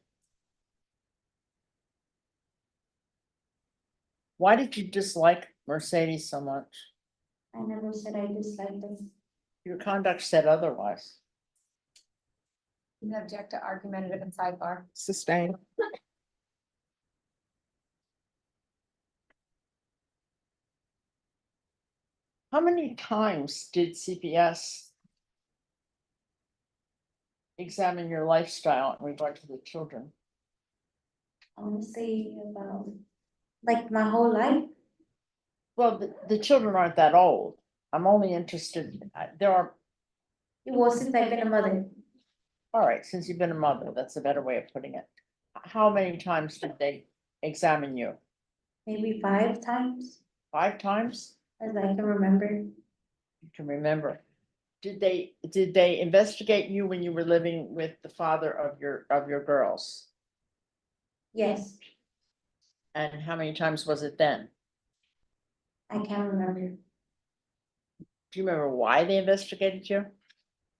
Why did you dislike Mercedes so much? I never said I disliked them. Your conduct said otherwise. I'm gonna object to argumentative and sidebar. Sustained. How many times did CPS examine your lifestyle in regard to the children? I want to say about, like, my whole life. Well, the children aren't that old. I'm only interested, there are, It was since I've been a mother. all right, since you've been a mother, that's a better way of putting it. How many times did they examine you? Maybe 5 times, 5 times? as I can remember. You can remember. Did they investigate you when you were living with the father of your girls? Yes, And how many times was it then? I can remember. Do you remember why they investigated you?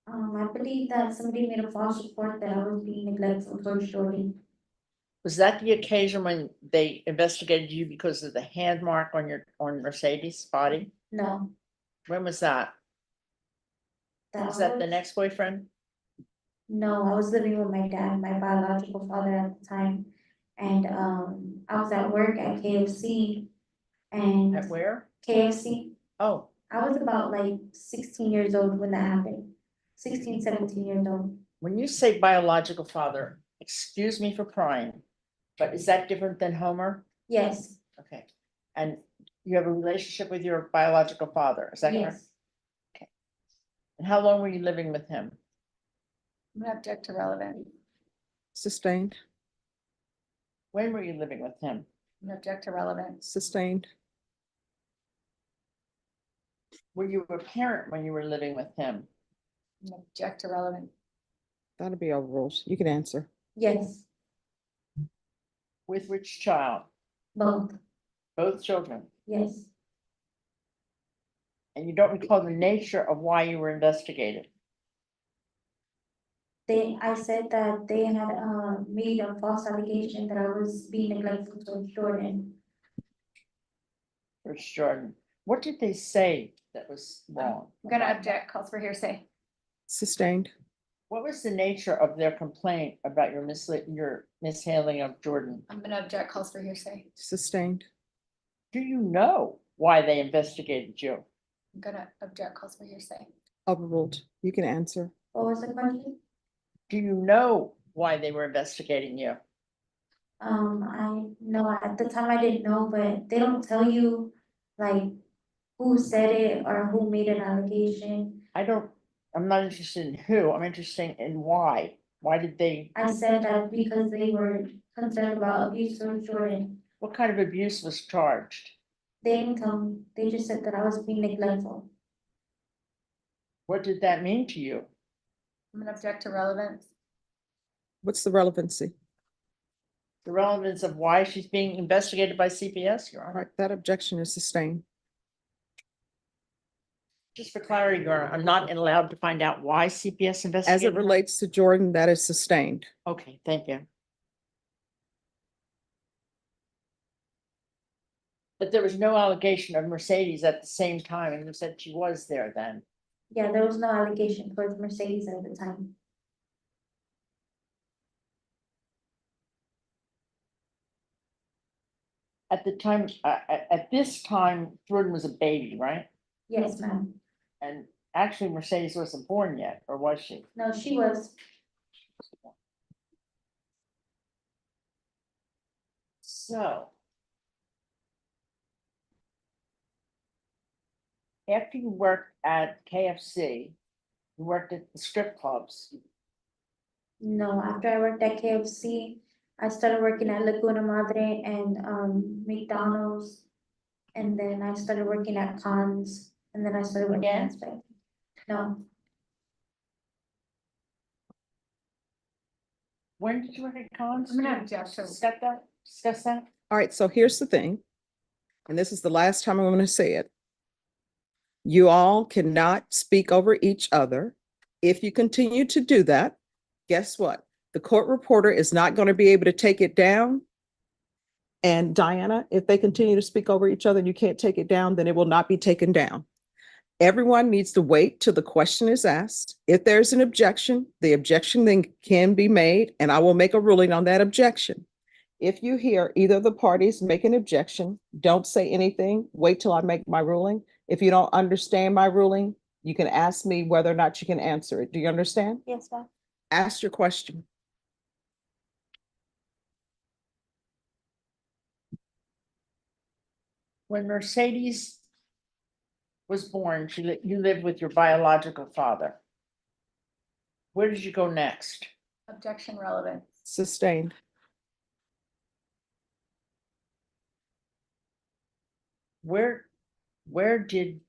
I believe that somebody made a false report that I was being neglectful towards Jordan. Was that the occasion when they investigated you because of the hand mark on Mercedes' body? No. When was that? Was that the next boyfriend? No, I was living with my dad, my biological father at the time. And I was at work at KFC and At where? KFC. Oh, I was about like 16 years old when that happened. 16, 17 years old. when you say biological father, excuse me for prying, but is that different than Homer? Yes, Okay, and you have a relationship with your biological father, is that correct? yes. And how long were you living with him? I'm gonna object to relevant. Sustained, When were you living with him? I'm gonna object to relevant. sustained, Were you a parent when you were living with him? I'm gonna object to relevant. that'll be overruled. You can answer. Yes, With which child? both. Both children? Yes. And you don't recall the nature of why you were investigated? I said that they had made a false allegation that I was being neglectful towards Jordan. First Jordan, what did they say that was wrong? I'm gonna object, calls for hearsay. Sustained, What was the nature of their complaint about your mishandling of Jordan? I'm gonna object, calls for hearsay. sustained, Do you know why they investigated you? I'm gonna object, calls for hearsay. overruled. You can answer. What was the question? Do you know why they were investigating you? I know at the time I didn't know, but they don't tell you like who said it or who made an allegation. I'm not interested in who, I'm interested in why. Why did they, I said that because they were concerned about abuse towards Jordan. what kind of abuse was charged? They didn't tell me, they just said that I was being neglectful. What did that mean to you? I'm gonna object to relevance. What's the relevancy? The relevance of why she's being investigated by CPS, Your All Honor? right, that objection is sustained. Just for clarity, Your Honor, I'm not allowed to find out why CPS As investigated it her? relates to Jordan, that is sustained. Okay, thank you. But there was no allegation of Mercedes at the same time, and you said she was there then. Yeah, there was no allegation towards Mercedes at the time. At the time, at this time, Jordan was a baby, right? Yes, ma'am. And actually Mercedes wasn't born yet, or was she? No, she was. So. After you worked at KFC, you worked at the strip clubs. No, after I worked at KFC, I started working at Laguna Madre and McDonald's. And then I started working at Cons, and then I started working Again? at Spec. No, When did you work at Cons? I'm gonna object to. Discuss that? All right, so here's the thing, and this is the last time I'm going to say it. You all cannot speak over each other. If you continue to do that, guess what? The court reporter is not going to be able to take it down. And Diana, if they continue to speak over each other and you can't take it down, then it will not be taken down. Everyone needs to wait till the question is asked. If there's an objection, the objection then can be made, and I will make a ruling on that objection. If you hear either of the parties make an objection, don't say anything. Wait till I make my ruling. If you don't understand my ruling, you can ask me whether or not you can answer it. Do you understand? yes, ma'am. Ask your question. When Mercedes was born, you lived with your biological father. Where did you go next? Objection relevant. Sustained. Where did?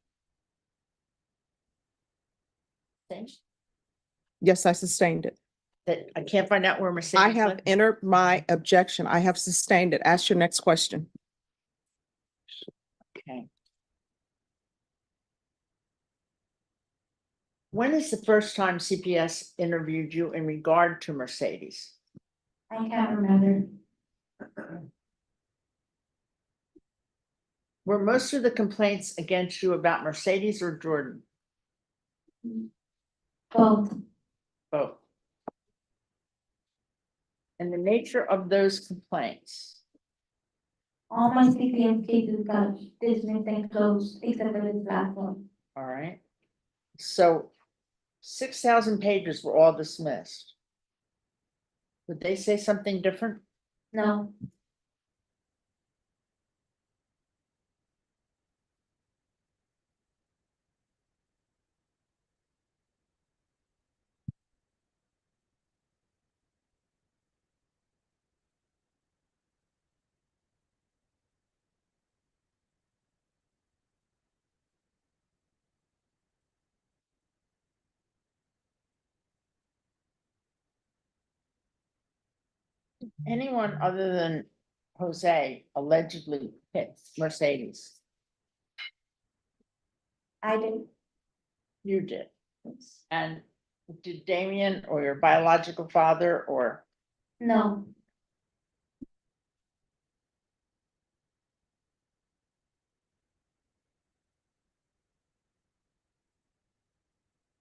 Yes, I sustained it. That I can't find out where Mercedes I have lived? entered my objection. I have sustained it. Ask your next question. Okay. When is the first time CPS interviewed you in regard to Mercedes? I can't remember. Were most of the complaints against you about Mercedes or Jordan? Both. Both. And the nature of those complaints? All my CPS cases got dismissed and closed except for this last one. All right. So 6,000 pages were all dismissed. Would they say something different? No, Anyone other than Jose allegedly hit Mercedes? I didn't. You did. And did Damien or your biological father or? No,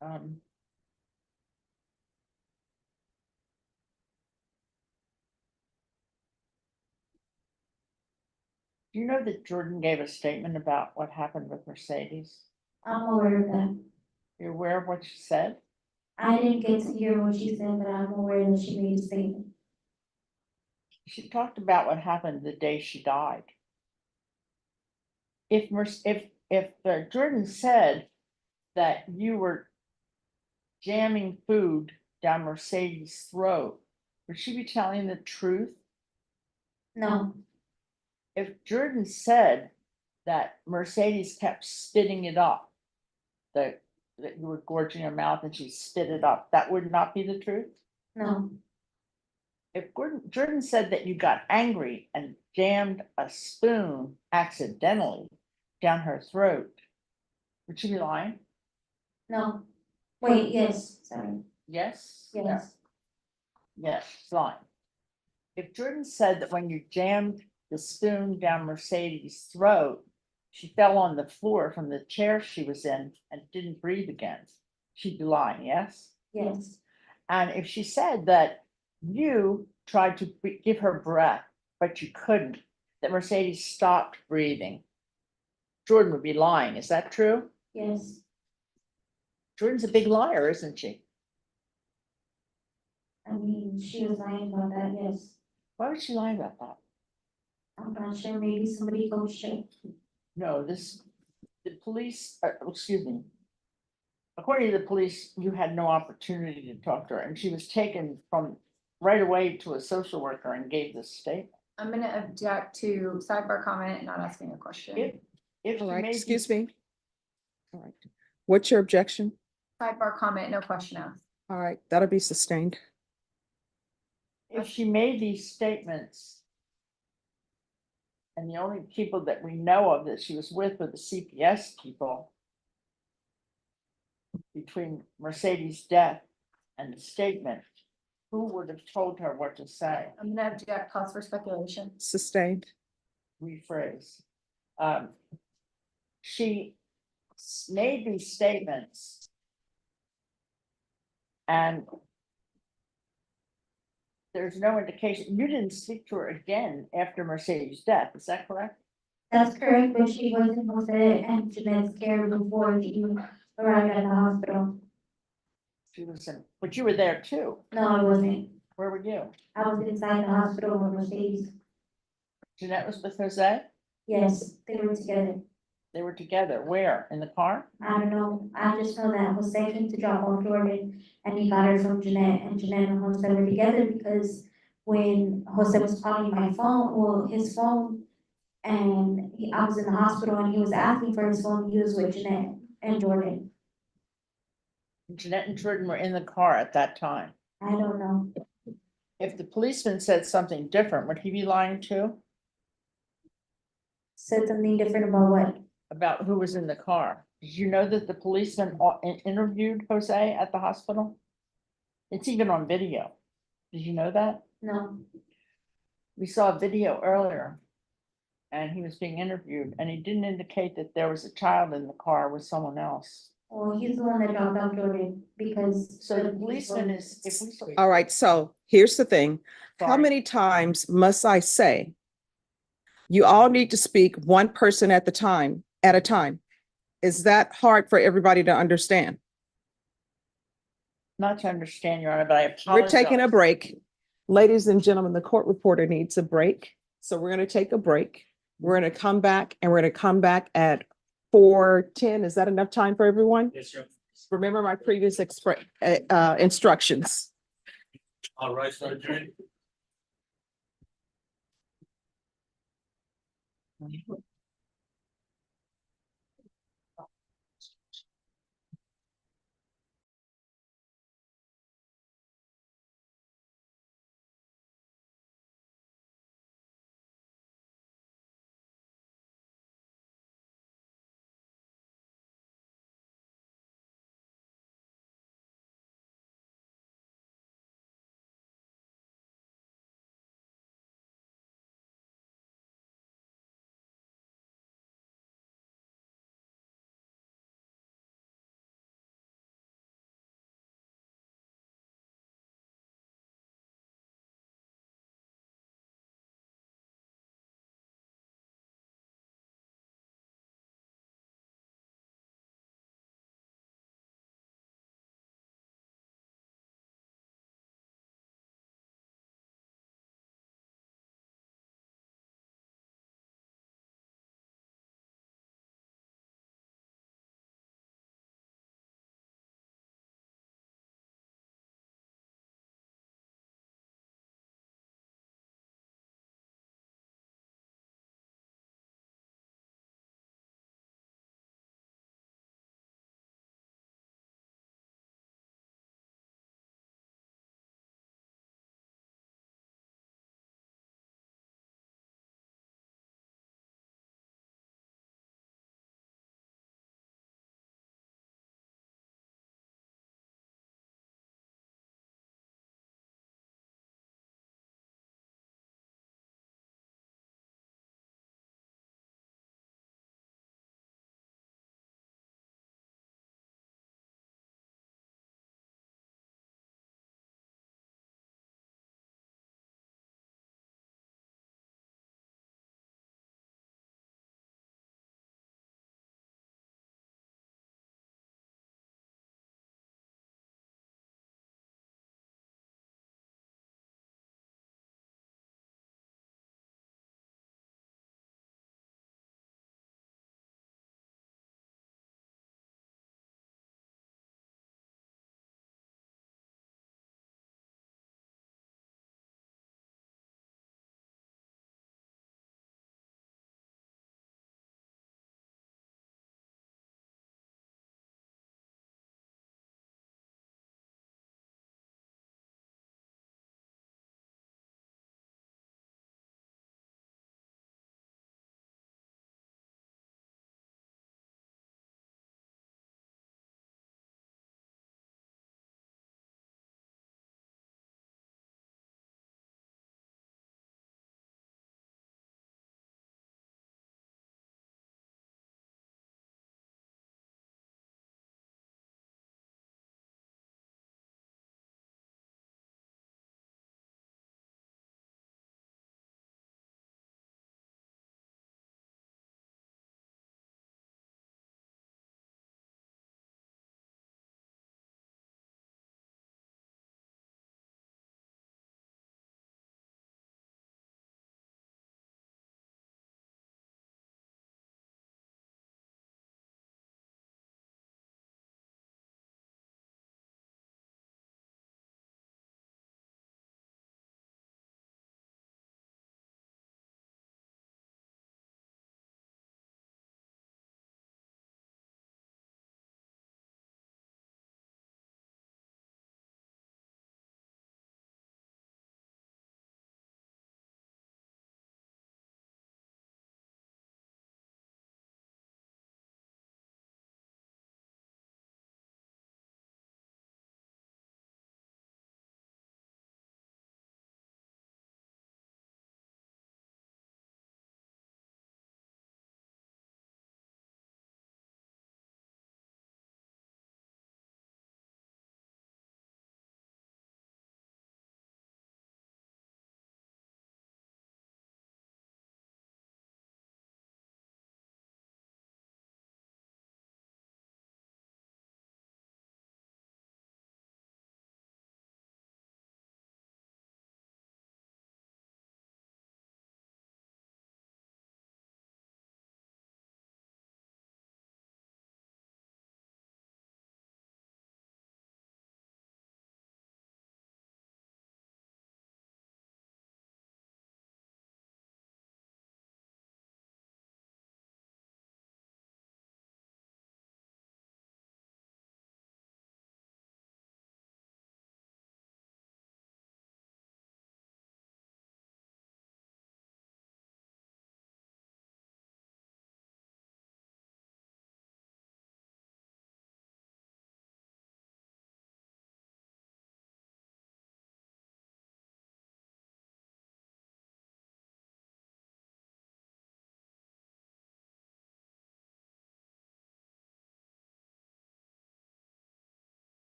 um, Do you know that Jordan gave a statement about what happened with Mercedes? I'm aware of that. You're aware of what she said? I didn't get to hear what she said, but I'm aware that she made a statement. She talked about what happened the day she died. If Jordan said that you were jamming food down Mercedes' throat, would she be telling the truth? No, If Jordan said that Mercedes kept spitting it up, that you were gorging her mouth and she spit it up, that would not be the truth? no, If Jordan said that you got angry and jammed a spoon accidentally down her throat, would she be lying? no. Wait, yes, sorry, Yes? No. yes, Yes, she's lying. If Jordan said that when you jammed the spoon down Mercedes' throat, she fell on the floor from the chair she was in and didn't breathe again, she'd be lying, yes? yes, And if she said that you tried to give her breath, but you couldn't, that Mercedes stopped breathing, Jordan would be lying. Is that true? yes. Jordan's a big liar, isn't she? I mean, she was lying about that, yes. Why would she lie about that? I'm not sure, maybe somebody goes check. No, the police, excuse me. According to the police, you had no opportunity to talk to her, and she was taken from right away to a social worker and gave this statement. I'm gonna object to sidebar comment, not asking a question. If All she right, made excuse these- me. All right. What's your objection? Sidebar comment, no question asked. All right, that'll be sustained. If she made these statements, and the only people that we know of that she was with were the CPS people, between Mercedes' death and the statement, who would have told her what to say? I'm gonna object, cause for speculation. Sustained. Rephrase. She made these statements. And there's no indication, you didn't speak to her again after Mercedes' death, is that correct? That's correct, but she wasn't Jose and Jeanette's care before she arrived at the hospital. She was in, but you were there too. No, I wasn't. Where were you? I was inside the hospital with Mercedes. Jeanette was with Jose? Yes, they were together. They were together. Where? In the car? I don't know, I just know that Jose came to drop off Jordan and he got her from Jeanette and Jeanette and Jose were together because when Jose was calling my phone, well, his phone, and I was in the hospital and he was asking for his phone, he was with Jeanette and Jordan. Jeanette and Jordan were in the car at that time. I don't know. If the policeman said something different, would he be lying too? Said something different about what? About who was in the car? Did you know that the policeman interviewed Jose at the hospital? It's even on video. Did you know that? No, We saw a video earlier. And he was being interviewed, and he didn't indicate that there was a child in the car with someone else. well, he's the one that dropped off Jordan because. So the policeman is, if we saw. All right, so here's the thing. How Sorry. many times must I say? You all need to speak one person at the time, at a time. Is that hard for everybody to understand? Not to understand, Your Honor, but I apologize. We're taking a break. Ladies and gentlemen, the court reporter needs a break. So we're going to take a break. We're going to come back and we're going to come back at 4:10. Is that enough time for everyone? Yes, sir. Remember my previous instructions. All right, so adjourned.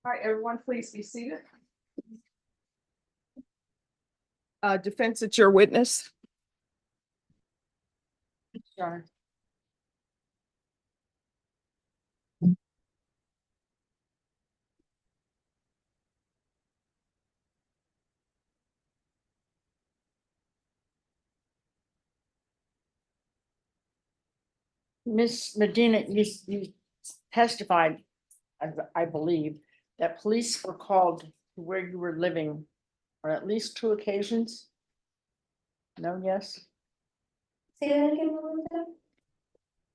All right, everyone, please be seated. Defense, it's your witness. Sure. Miss Medina, you testified, I believe, that police were called to where you were living on at least 2 occasions? No, yes? Say that again, what was that?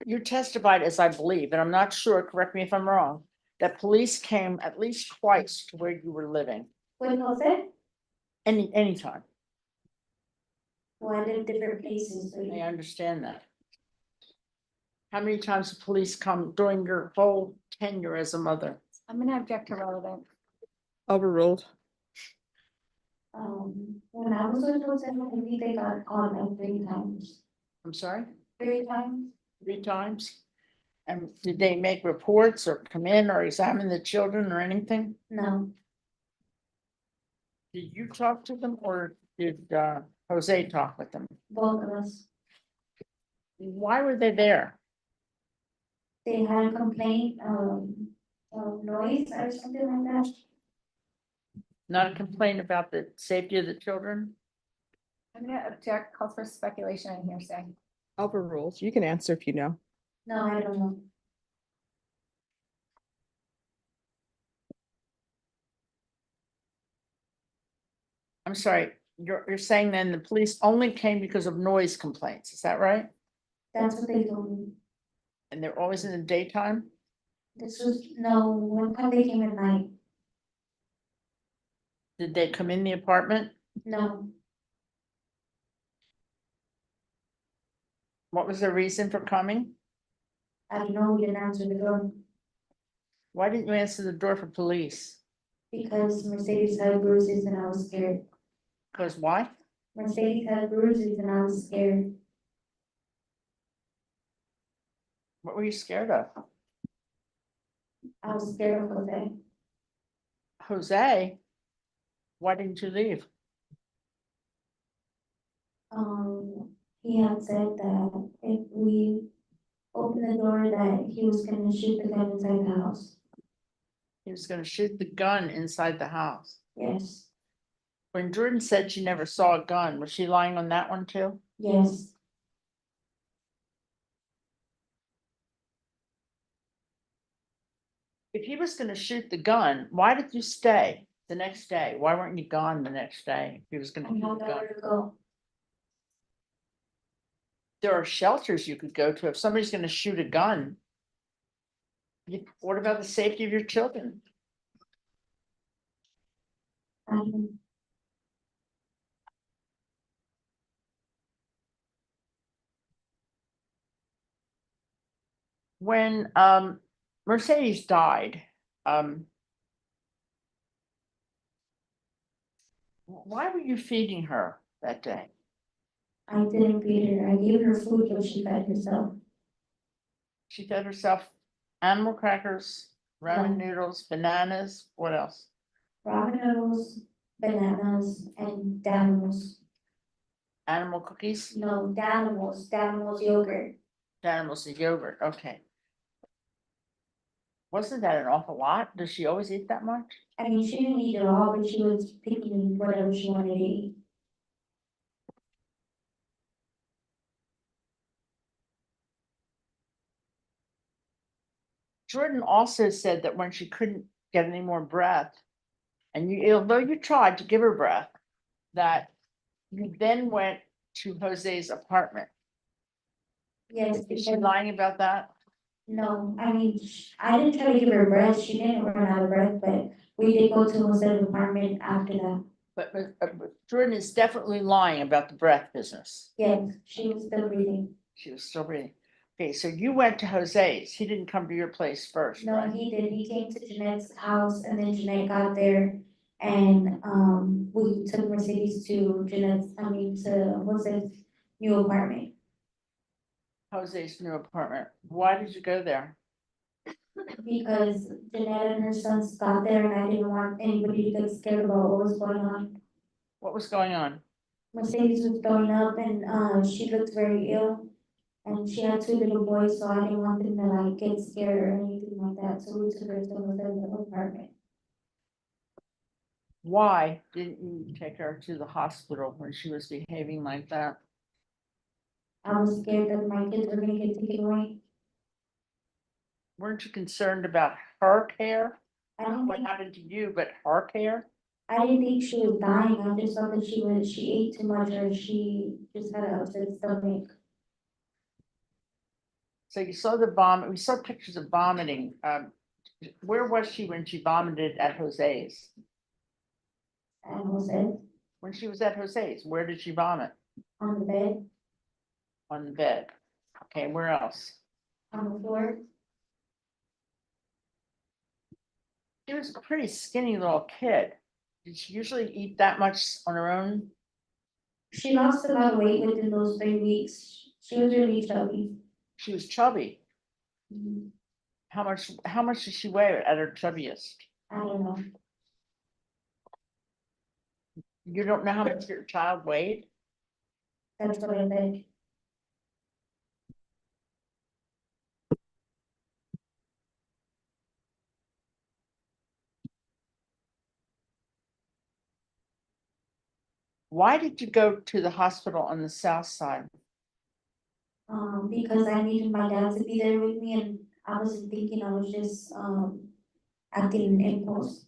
You testified, as I believe, and I'm not sure, correct me if I'm wrong, that police came at least twice to where you were living, When was it? anytime. Well, I live different places, so I understand that. How many times the police come during your whole tenure as a mother? I'm gonna object to relevant. Overruled. when I was with Jose, I think they got called like 3 times. I'm sorry, 3 times? 3 times? And did they make reports or come in or examine the children or anything? No, Did you talk to them or did Jose talk with them? both of us. Why were they there? They had a complaint of noise or something like that. Not a complaint about the safety of the children? I'm gonna object, calls for speculation and hearsay. Overruled. You can answer if you know. No, I don't know. I'm sorry, you're saying then the police only came because of noise complaints, is that right? That's what they told me. And they're always in the daytime? This was, no, one time they came at night. Did they come in the apartment? No, What was the reason for coming? I don't know, we didn't answer the door Why didn't you answer the door for police? because Mercedes had bruises and I was scared. Because why? Mercedes had bruises and I was scared. What were you scared of? I was scared of Jose. Jose? Why didn't you leave? He had said that if we opened the door that he was gonna shoot the gun inside the house. He was gonna shoot the gun inside the house. Yes, When Jordan said she never saw a gun, was she lying on that one too? yes. If he was gonna shoot the gun, why did you stay the next day? Why weren't you gone the next day? If he was gonna I shoot had the gun. nowhere to go. There are shelters you could go to if somebody's gonna shoot a gun. What about the safety of your children? Um, When Mercedes died, why were you feeding her that day? I didn't feed her. I gave her food, but she fed herself. She fed herself animal crackers, ramen No. noodles, bananas, what else? Ramen noodles, bananas, and Danimals. Animal cookies, No, Danimals yogurt. animals and yogurt, okay. Wasn't that an awful lot? Does she always eat that much? I mean, she didn't eat it all, but she was picking whatever she wanted to eat. Jordan also said that when she couldn't get any more breath, and you, although you tried to give her breath, that you then went to Jose's apartment. Yes, Is she because, lying about that? no, I mean, I didn't try to give her breath. She didn't run out of breath, but we did go to Jose's apartment after that. But Jordan is definitely lying about the breath business. Yes, she was still breathing. She was still breathing. Okay, so you went to Jose's. He didn't come to your place first, No, right? he did. He came to Jeanette's house and then Jeanette got there. And we took Mercedes to Jose's new apartment. Jose's new apartment. Why did you go there? because Jeanette and her sons got there and I didn't want anybody to get scared about what was going on. What was going on? Mercedes was throwing up and, she looked very ill. And she had two little boys, so I didn't want them to like get scared or anything like that, so we took her to the apartment. Why didn't you take her to the hospital when she was behaving like that? I was scared that my kids were gonna get taken away. Weren't you concerned about her care? I Not don't what think, happened to you, but her care? I didn't think she was dying, I just thought that she ate too much or she just had an upset stomach. So you saw the vomit, we saw pictures of vomiting. Where was she when she vomited at Jose's? And was it When she was at Jose's, where did she vomit? on the bed, On the bed. Okay, where else? on the floor? She was a pretty skinny little kid. Did she usually eat that much on her own? She lost a lot of weight within those 3 weeks, she was really chubby. She was chubby. Mhm. How much did she weigh at her chubbiest? I don't know, You don't know how much your child weighed? that's what I think. Why did you go to the hospital on the south side? Because I needed my dad to be there with me and I wasn't thinking, I was just, acting in impulse.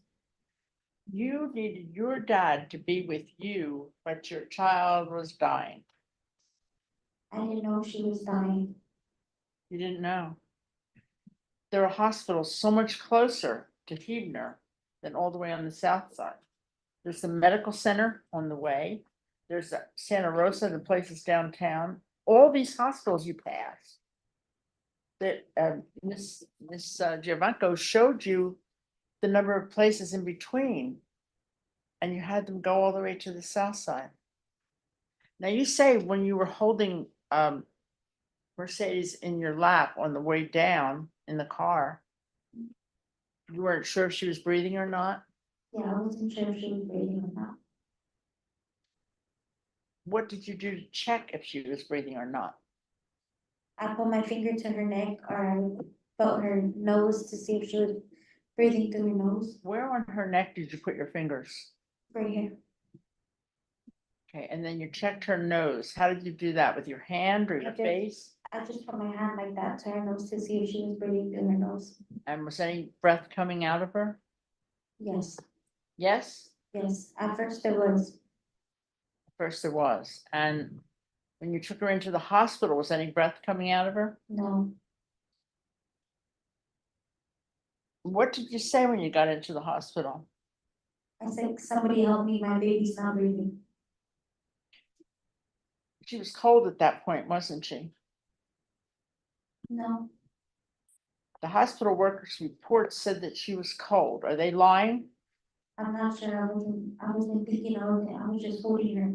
You needed your dad to be with you, but your child was dying. I didn't know she was dying. You didn't know. There are hospitals so much closer to Huebner than all the way on the south side. There's the medical center on the way. There's Santa Rosa, the places downtown. All these hospitals you pass. That Miss Giovanco showed you the number of places in between. And you had them go all the way to the south side. Now you say when you were holding Mercedes in your lap on the way down in the car, you weren't sure if she was breathing or not. Yeah, I wasn't sure if she was breathing or not. What did you do to check if she was breathing or not? I put my finger to her neck or I felt her nose to see if she was breathing through her nose, Where on her neck did you put your fingers? right here. Okay, and then you checked her nose. How did you do that? With your hand or your I did. face? I just put my hand like that to her nose to see if she was breathing through her nose. And was any breath coming out of her? Yes, Yes? yes, at first there was, First there was. And when you took her into the hospital, was any breath coming out of her? no, What did you say when you got into the hospital? I said, somebody help me, my baby's not breathing. She was cold at that point, wasn't she? No, The hospital workers' report said that she was cold. Are they lying? I'm not sure, I wasn't thinking of it, I was just holding her.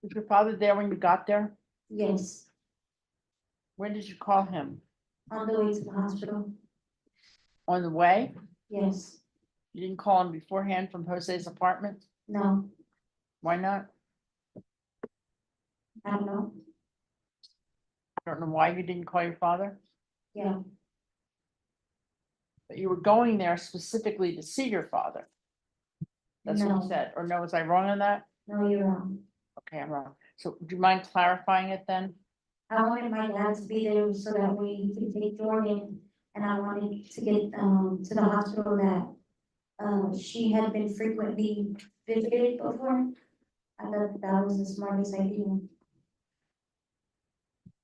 Was your father there when you got there? Yes, When did you call him? on the way to the hospital, On the way? yes, You didn't call him beforehand from Jose's apartment? no, Why not? I don't know, I don't know why you didn't call your father, yeah, but you were going there specifically to see your father. That's what you no, said. Or no, was I wrong on that? no, you're wrong. Okay, I'm wrong. So do you mind clarifying it then? I wanted my dad to be there so that way he could take Jordan, and I wanted to get, to the hospital that, she had been frequently visited before. I thought that was the smartest idea.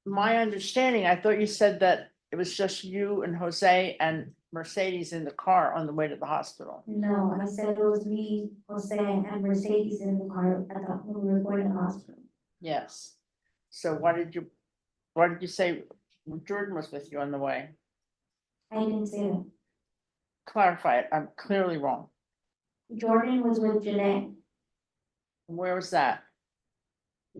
My understanding, I thought you said that it was just you and Jose and Mercedes in the car on the way to the hospital. No, I said it was me, Jose, and Mercedes in the car at the, when we were going to the hospital. Yes. So why did you say Jordan was with you on the way? I didn't say that. clarify it. I'm clearly wrong. Jordan was with Jeanette. Where was that?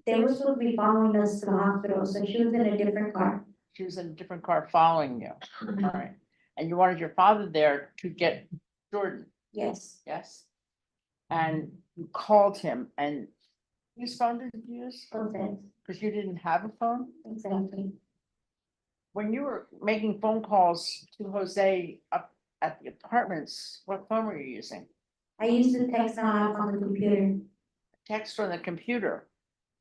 They were supposed to be following us to the hospital, so she was in a different car. She was in a different car following you. All right. And you wanted your father there to get Jordan, Yes, yes? And you called him and whose phone did you use? okay, Because you didn't have a phone? exactly. When you were making phone calls to Jose up at the apartments, what phone were you using? I used to text her on the computer. Text from the computer.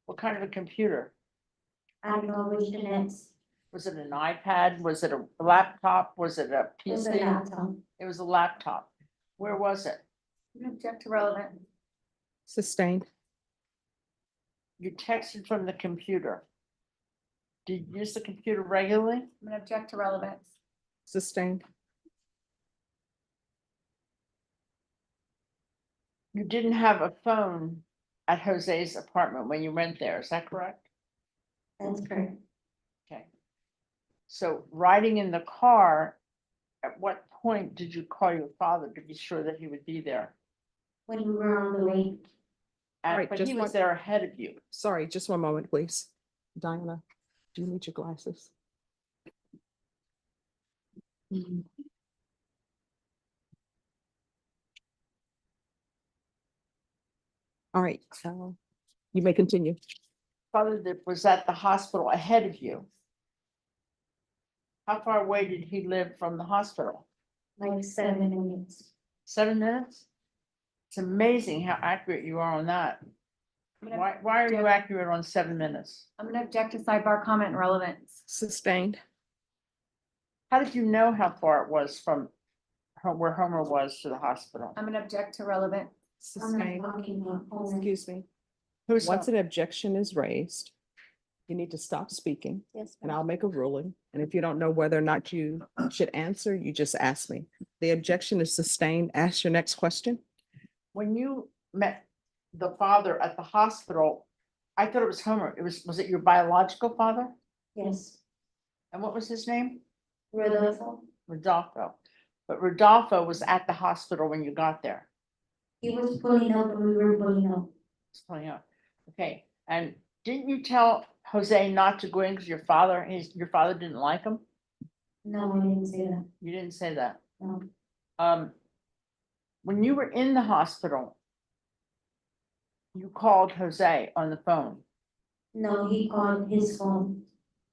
What kind of a computer? I don't know which Jeanette's. Was it an iPad? Was it a laptop? Was it a It was a PC? laptop. It was a laptop. Where was it? I'm gonna object to relevant. Sustained. You texted from the computer. Did you use the computer regularly? I'm gonna object to relevance. Sustained. You didn't have a phone at Jose's apartment when you went there, is that correct? That's correct. Okay. So riding in the car, at what point did you call your father to be sure that he would be there? When we were on the way. Right, But just he was one- there ahead of you. Sorry, just one moment, please. Diana, do you need your glasses? Mhm. All right, you may continue. Father that was at the hospital ahead of you. How far away did he live from the hospital? Like 7 minutes. 7 minutes? It's amazing how accurate you are on that. I'm gonna Why are you object- accurate on 7 minutes? I'm gonna object to sidebar comment and relevance. Sustained. How did you know how far it was from where Homer was to the hospital? I'm gonna object to relevant. I'm not Sustained. talking about home. Excuse me. Who's Once an objection is raised, you need to stop speaking Yes, and I'll make a ruling. And if you don't know whether or not you should answer, you just ask me. The objection is sustained. Ask your next question. when you met the father at the hospital? I thought it was Homer. Was it your biological father? yes. And what was his name? Rodolfo, Rodolfo. But Rodolfo was at the hospital when you got there. he was pulling up when we were pulling up. It's pulling up. Okay, and didn't you tell Jose not to go in because your father didn't like him? No, I didn't say that. You didn't say that. No, When you were in the hospital, you called Jose on the phone. no, he called his phone.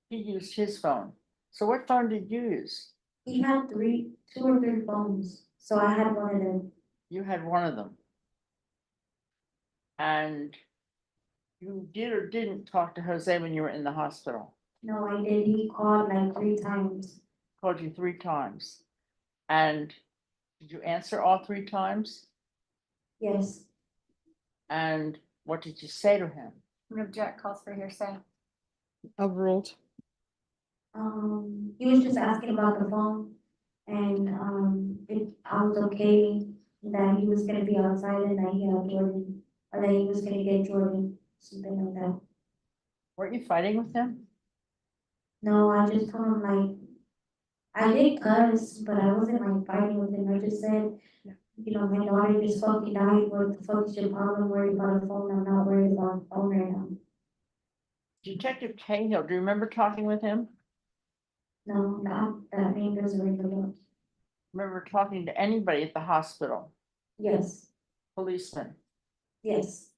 He used his phone. So what phone did you use? He had two or three phones, so I had one of them. You had one of them. And you did or didn't talk to Jose when you were in the hospital? No, I did. He called like 3 times. Called you 3 times. And did you answer all 3 times? Yes, And what did you say to him? I'm gonna object, calls for hearsay. Overruled. he was just asking about the phone. And, if I was okay that he was gonna be outside and that he had Jordan, or that he was gonna get Jordan, something like that. Weren't you fighting with him? No, I just told him like, I did cuss, but I wasn't like fighting with him. I just said, you know, my daughter just fucking died. What the fuck is your problem? Worried about a phone? I'm not worried about a phone right now. Detective Cahill, do you remember talking with him? No, that name doesn't ring a bell. Remember talking to anybody at the hospital? Yes, Policeman? yes,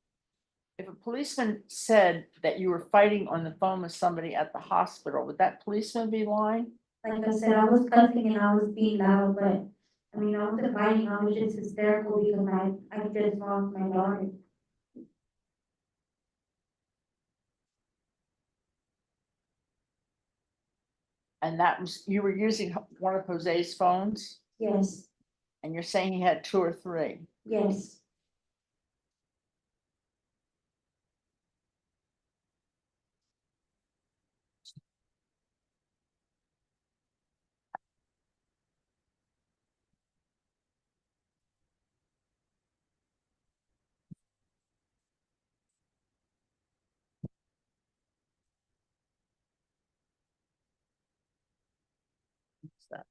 If a policeman said that you were fighting on the phone with somebody at the hospital, would that policeman be lying? like I said, I was cussing and I was being loud, but I mean, I wasn't fighting. I was just hysterical because I just lost my daughter. And that was, you were using one of Jose's phones, Yes, and you're saying he had 2 or 3. yes. What's that?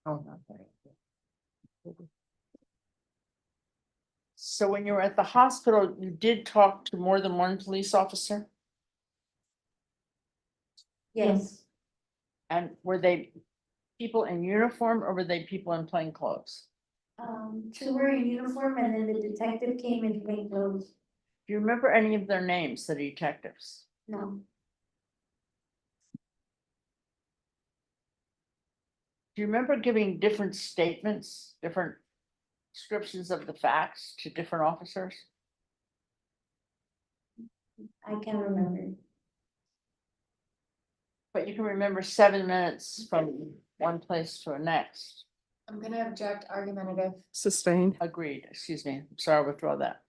Oh, not very good. So when you were at the hospital, you did talk to more than one police officer? Yes, And were they people in uniform or were they people in plain clothes? two were in uniform and then the detective came in plain clothes. Do you remember any of their names, the detectives? No, Do you remember giving different statements, different descriptions of the facts to different officers? I can't remember. But you can remember 7 minutes from one place to the next. I'm gonna object argumentative. Sustained. Agreed, excuse me, I'm sorry, I'll withdraw that.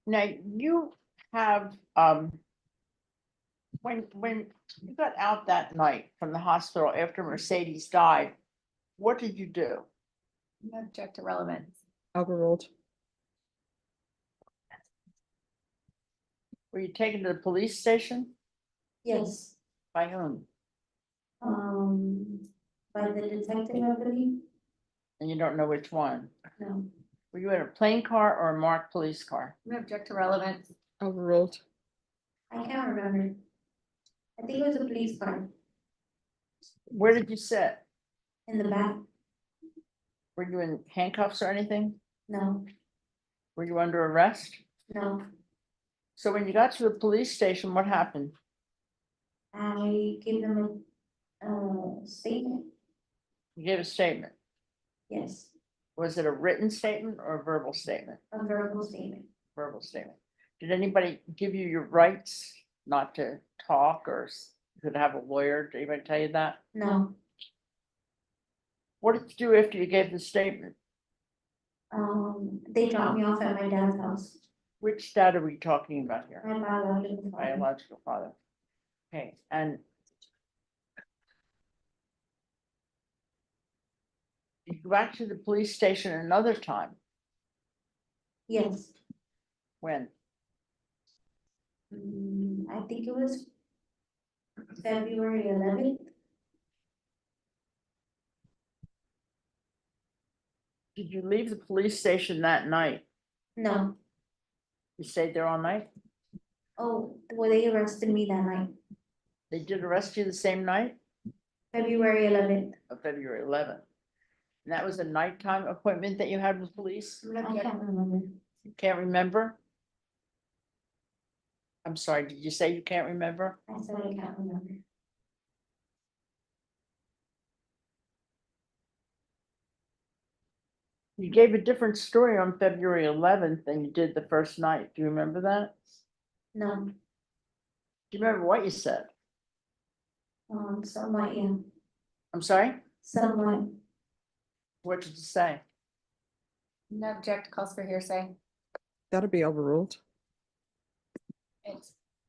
Now you have, when you got out that night from the hospital after Mercedes died, what did you do? I'm gonna object to relevance. Overruled. Were you taken to the police station? Yes, By whom? by the detective, I believe. And you don't know which one? No, Were you in a plain car or a marked police car? I'm gonna object to relevance. Overruled. I can't remember. I think it was a police car Where did you sit? in the back. Were you in handcuffs or anything? No, Were you under arrest? no, So when you got to the police station, what happened? I gave them a statement. You gave a statement. Yes, Was it a written statement or a verbal statement? a verbal statement. Verbal statement. Did anybody give you your rights not to talk or you could have a lawyer? Did anybody tell you that? No, What did you do after you gave the statement? they dropped me off at my dad's house. Which dad are we talking about here? My biological father. Biological father. Okay, and you go back to the police station another time. Yes, When? I think it was February 11th. Did you leave the police station that night? No, You stayed there all night? oh, well, they arrested me that night, They did arrest you the same night February 11th. of February 11th. And that was a nighttime appointment that you had with police? I'm gonna I object. can't remember. You can't remember? I'm sorry, did you say you can't remember? I said I can't remember. You gave a different story on February 11th than you did the first night. Do you remember that? No, Do you remember what you said? somewhat, yeah, I'm sorry? somewhat. What did you say? I'm gonna object, calls for hearsay. That'll be overruled.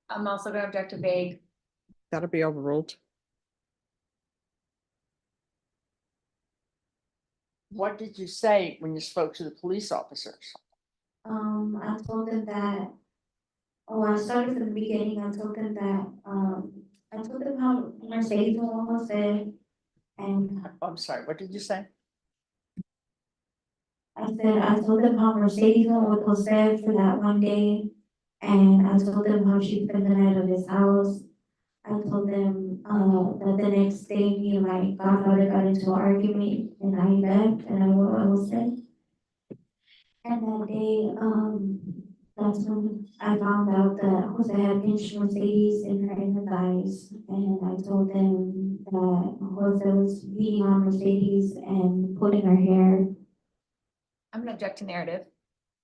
I'm also gonna object to vague. That'll be overruled. What did you say when you spoke to the police officers? I told them that, oh, I started from the beginning, I told them that, I told them how Mercedes was almost dead. And I'm sorry, what did you say? I told them how Mercedes was dead for that one day. And I told them how she spent the night at his house. I told them, that the next day, me and my godfather got into an argument and I left and I was dead. And that day, that's when I found out that Jose had pinched Mercedes in her thighs. And I told them that Jose was beating on Mercedes and pulling her hair. I'm gonna object to narrative.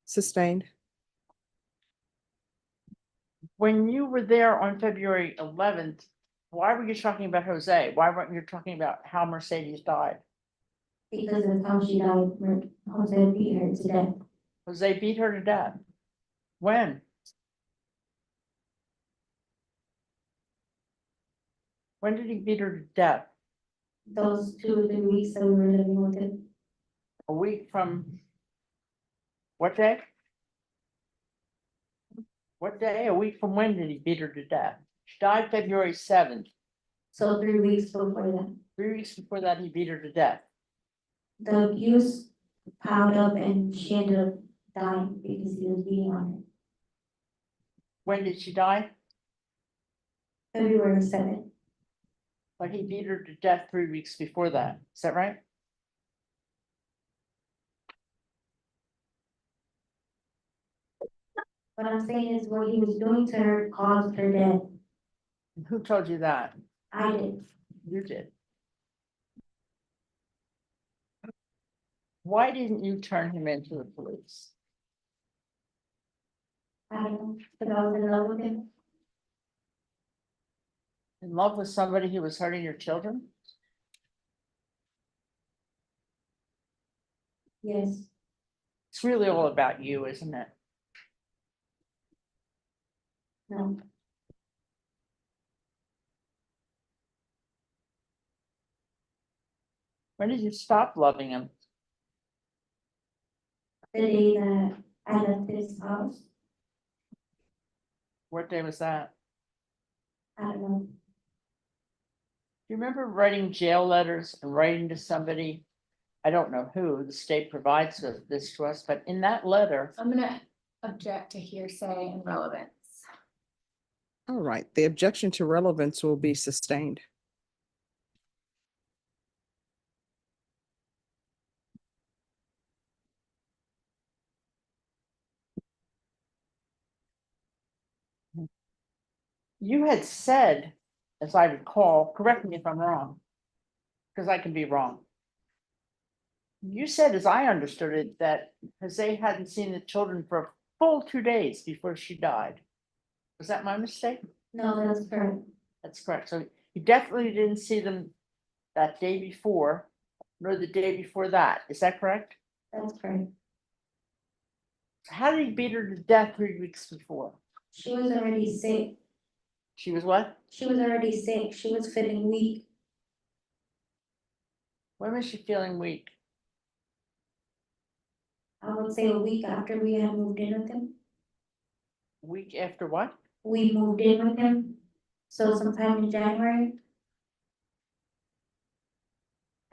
Sustained. When you were there on February 11th, why were you talking about Jose? Why weren't you talking about how Mercedes died? Because of how she died, Jose beat her to death. Jose beat her to death. When? When did he beat her to death? Those 2 or 3 weeks that we were living with him. A week from what day? What day? A week from when did he beat her to death? She died February 7th. So 3 weeks before that, 3 weeks before that, he beat her to death. the abuse piled up and she ended up dying because he was beating on her. When did she die? February 7th. But he beat her to death 3 weeks before that. Is that right? What I'm saying is what he was doing to her caused her death. And who told you that? I did. You did. Why didn't you turn him into the police? I don't know, because I was in love with him. In love with somebody who was hurting your children? Yes, It's really all about you, isn't it? no, When did you stop loving him? the day that I left his house, What day was that? I don't know. Do you remember writing jail letters and writing to somebody? I don't know who, the state provides this to us, but in that letter, I'm gonna object to hearsay and relevance. All right, the objection to relevance will be sustained. you had said, as I recall, correct me if I'm wrong, because I can be wrong. You said, as I understood it, that Jose hadn't seen the children for a full 2 days before she died. Was that my mistake? No, that's correct. That's correct. So you definitely didn't see them that day before, nor the day before that. Is that correct? That's correct. How did he beat her to death 3 weeks before? She was already sick. She was what? She was already sick. She was feeling weak. When was she feeling weak? I would say a week after we had moved in with him. Week after what? We moved in with him. So sometime in January,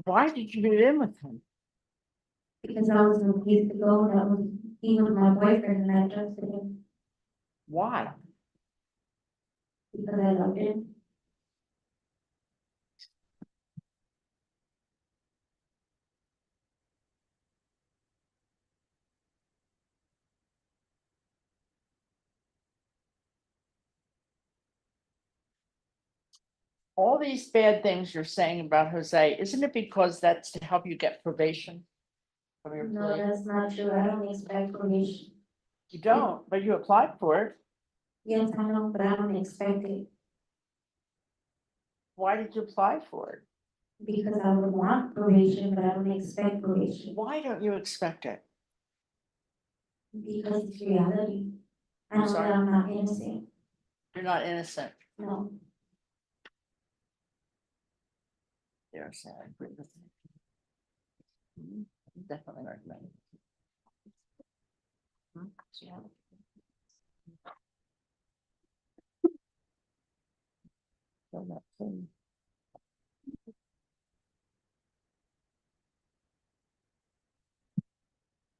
Why did you move in with him? because I was in a place to go, he was my boyfriend and I trusted him Why? because I loved him. All these bad things you're saying about Jose, isn't it because that's to help you get probation from your No, plea? that's not true. I don't expect probation. You don't, but you applied for it. Yes, I know, but I don't expect it Why did you apply for it? because I would want probation, but I don't expect probation Why don't you expect it? because it's reality. I I'm know that sorry? I'm not innocent. You're not innocent. No, Yes, I agree with you. Definitely recommend it. Yeah. So that's,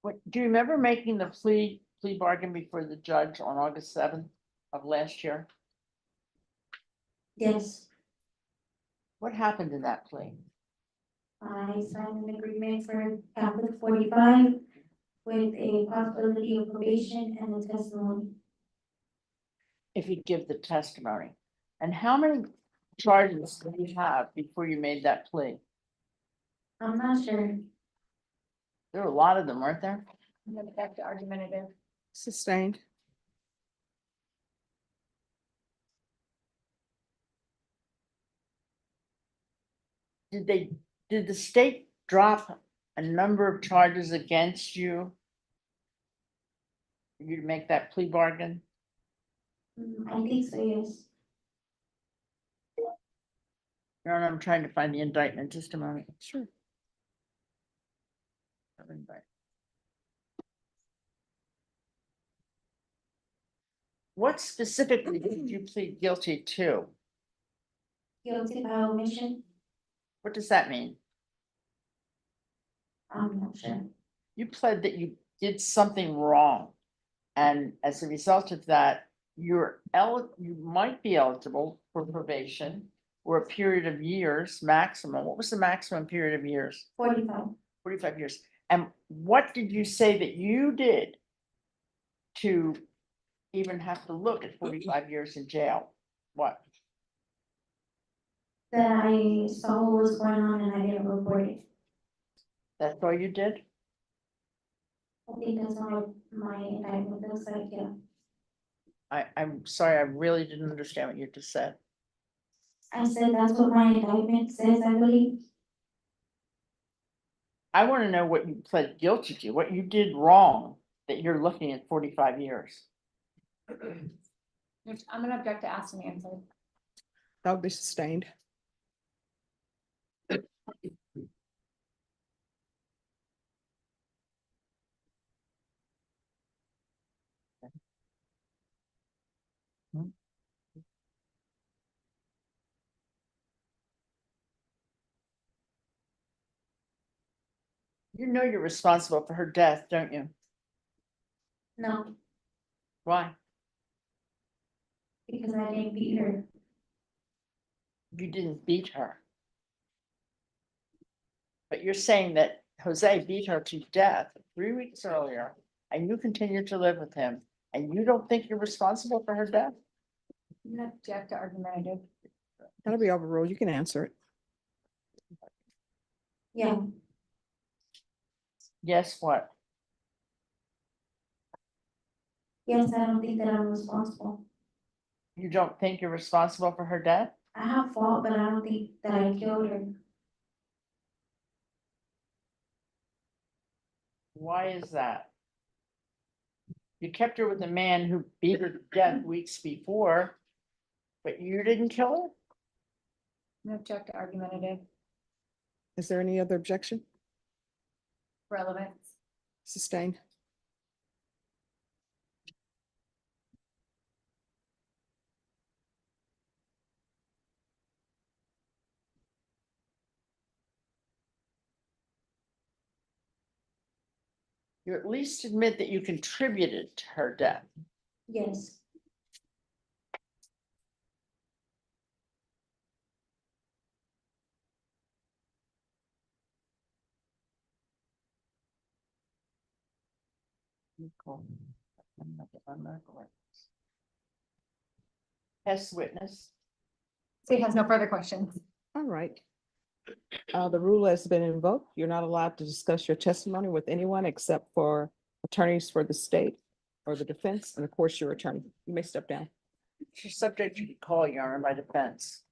What, do you remember making the plea bargain before the judge on August 7th of last year? yes, What happened in that plea? I signed an agreement for Catholic 45 with a possibility of probation and a testimony. If you give the testimony. And how many charges did you have before you made that plea? I'm not sure. There were a lot of them, weren't there? I'm gonna back to argumentative. Sustained. Did the state drop a number of charges against you? For you to make that plea bargain? I think so, yes. Your Honor, I'm trying to find the indictment, just a moment. Sure. What specifically did you plead guilty to? Guilty by omission, What does that mean? I'm not sure. You pled that you did something wrong. And as a result of that, you might be eligible for probation or a period of years maximum. What was the maximum period of years? 45. 45 years. And what did you say that you did to even have to look at 45 years in jail? What? That I saw what was going on and I didn't report it. That's all you did? I think that's what my indictment looks like, yeah. I'm sorry, I really didn't understand what you just said. I said that's what my indictment says, I believe. I want to know what you pled guilty to, what you did wrong that you're looking at 45 years. I'm gonna object to ask and answer. That would be sustained. You know you're responsible for her death, don't you? No, Why? because I didn't beat her. You didn't beat her. But you're saying that Jose beat her to death 3 weeks earlier, and you continue to live with him, and you don't think you're responsible for her death? I'm gonna object to argumentative. That'll be overruled. You can answer it. Yeah, Yes, what? yes, I don't think that I'm responsible. You don't think you're responsible for her death? I have fault, but I don't think that I killed her. Why is that? You kept her with a man who beat her to death weeks before, but you didn't kill her? I'm gonna object to argumentative Is there any other objection? relevance. Sustained. You at least admit that you contributed to her death. Yes, Test witness. State has no further questions. All right. The rule has been invoked. You're not allowed to discuss your testimony with anyone except for attorneys for the state or the defense, and of course, your attorney. You may step down. She's subject to call, Your Honor, by defense.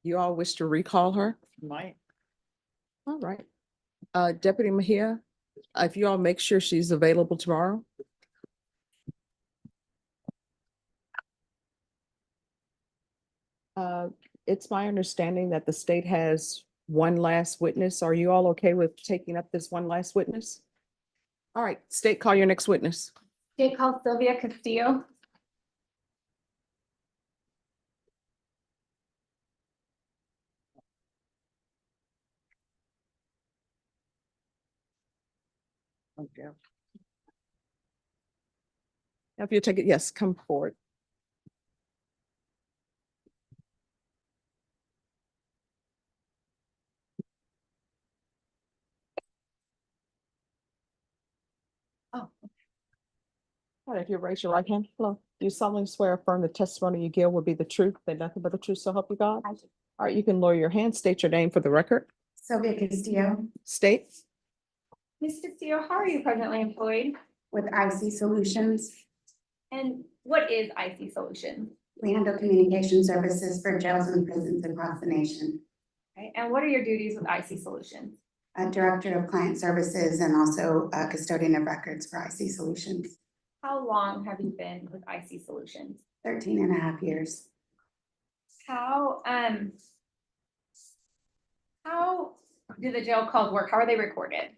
You all wish to recall her? Might. All right. Deputy Mejia, if you all make sure she's available tomorrow. It's my understanding that the state has one last witness. Are you all okay with taking up this one last witness? All right, state, call your next witness. State call Sylvia Castillo. Okay. If you take it, yes, come forward. Oh. All right, if you raise your right hand, hello. Do you solemnly swear or affirm the testimony you give will be the truth, and nothing but the truth, so help you God? I do. All right, you can lower your hand, state your name for the record. Sylvia Castillo State. Ms. Castillo, how are you presently employed? with IC Solutions. And what is IC Solutions? We handle communication services for jails and prisons across the nation. Okay, and what are your duties with IC Solutions? Director of Client Services and also a custodian of records for IC Solutions. How long have you been with IC Solutions? 13 and a half years. How do the jail calls work? How are they recorded?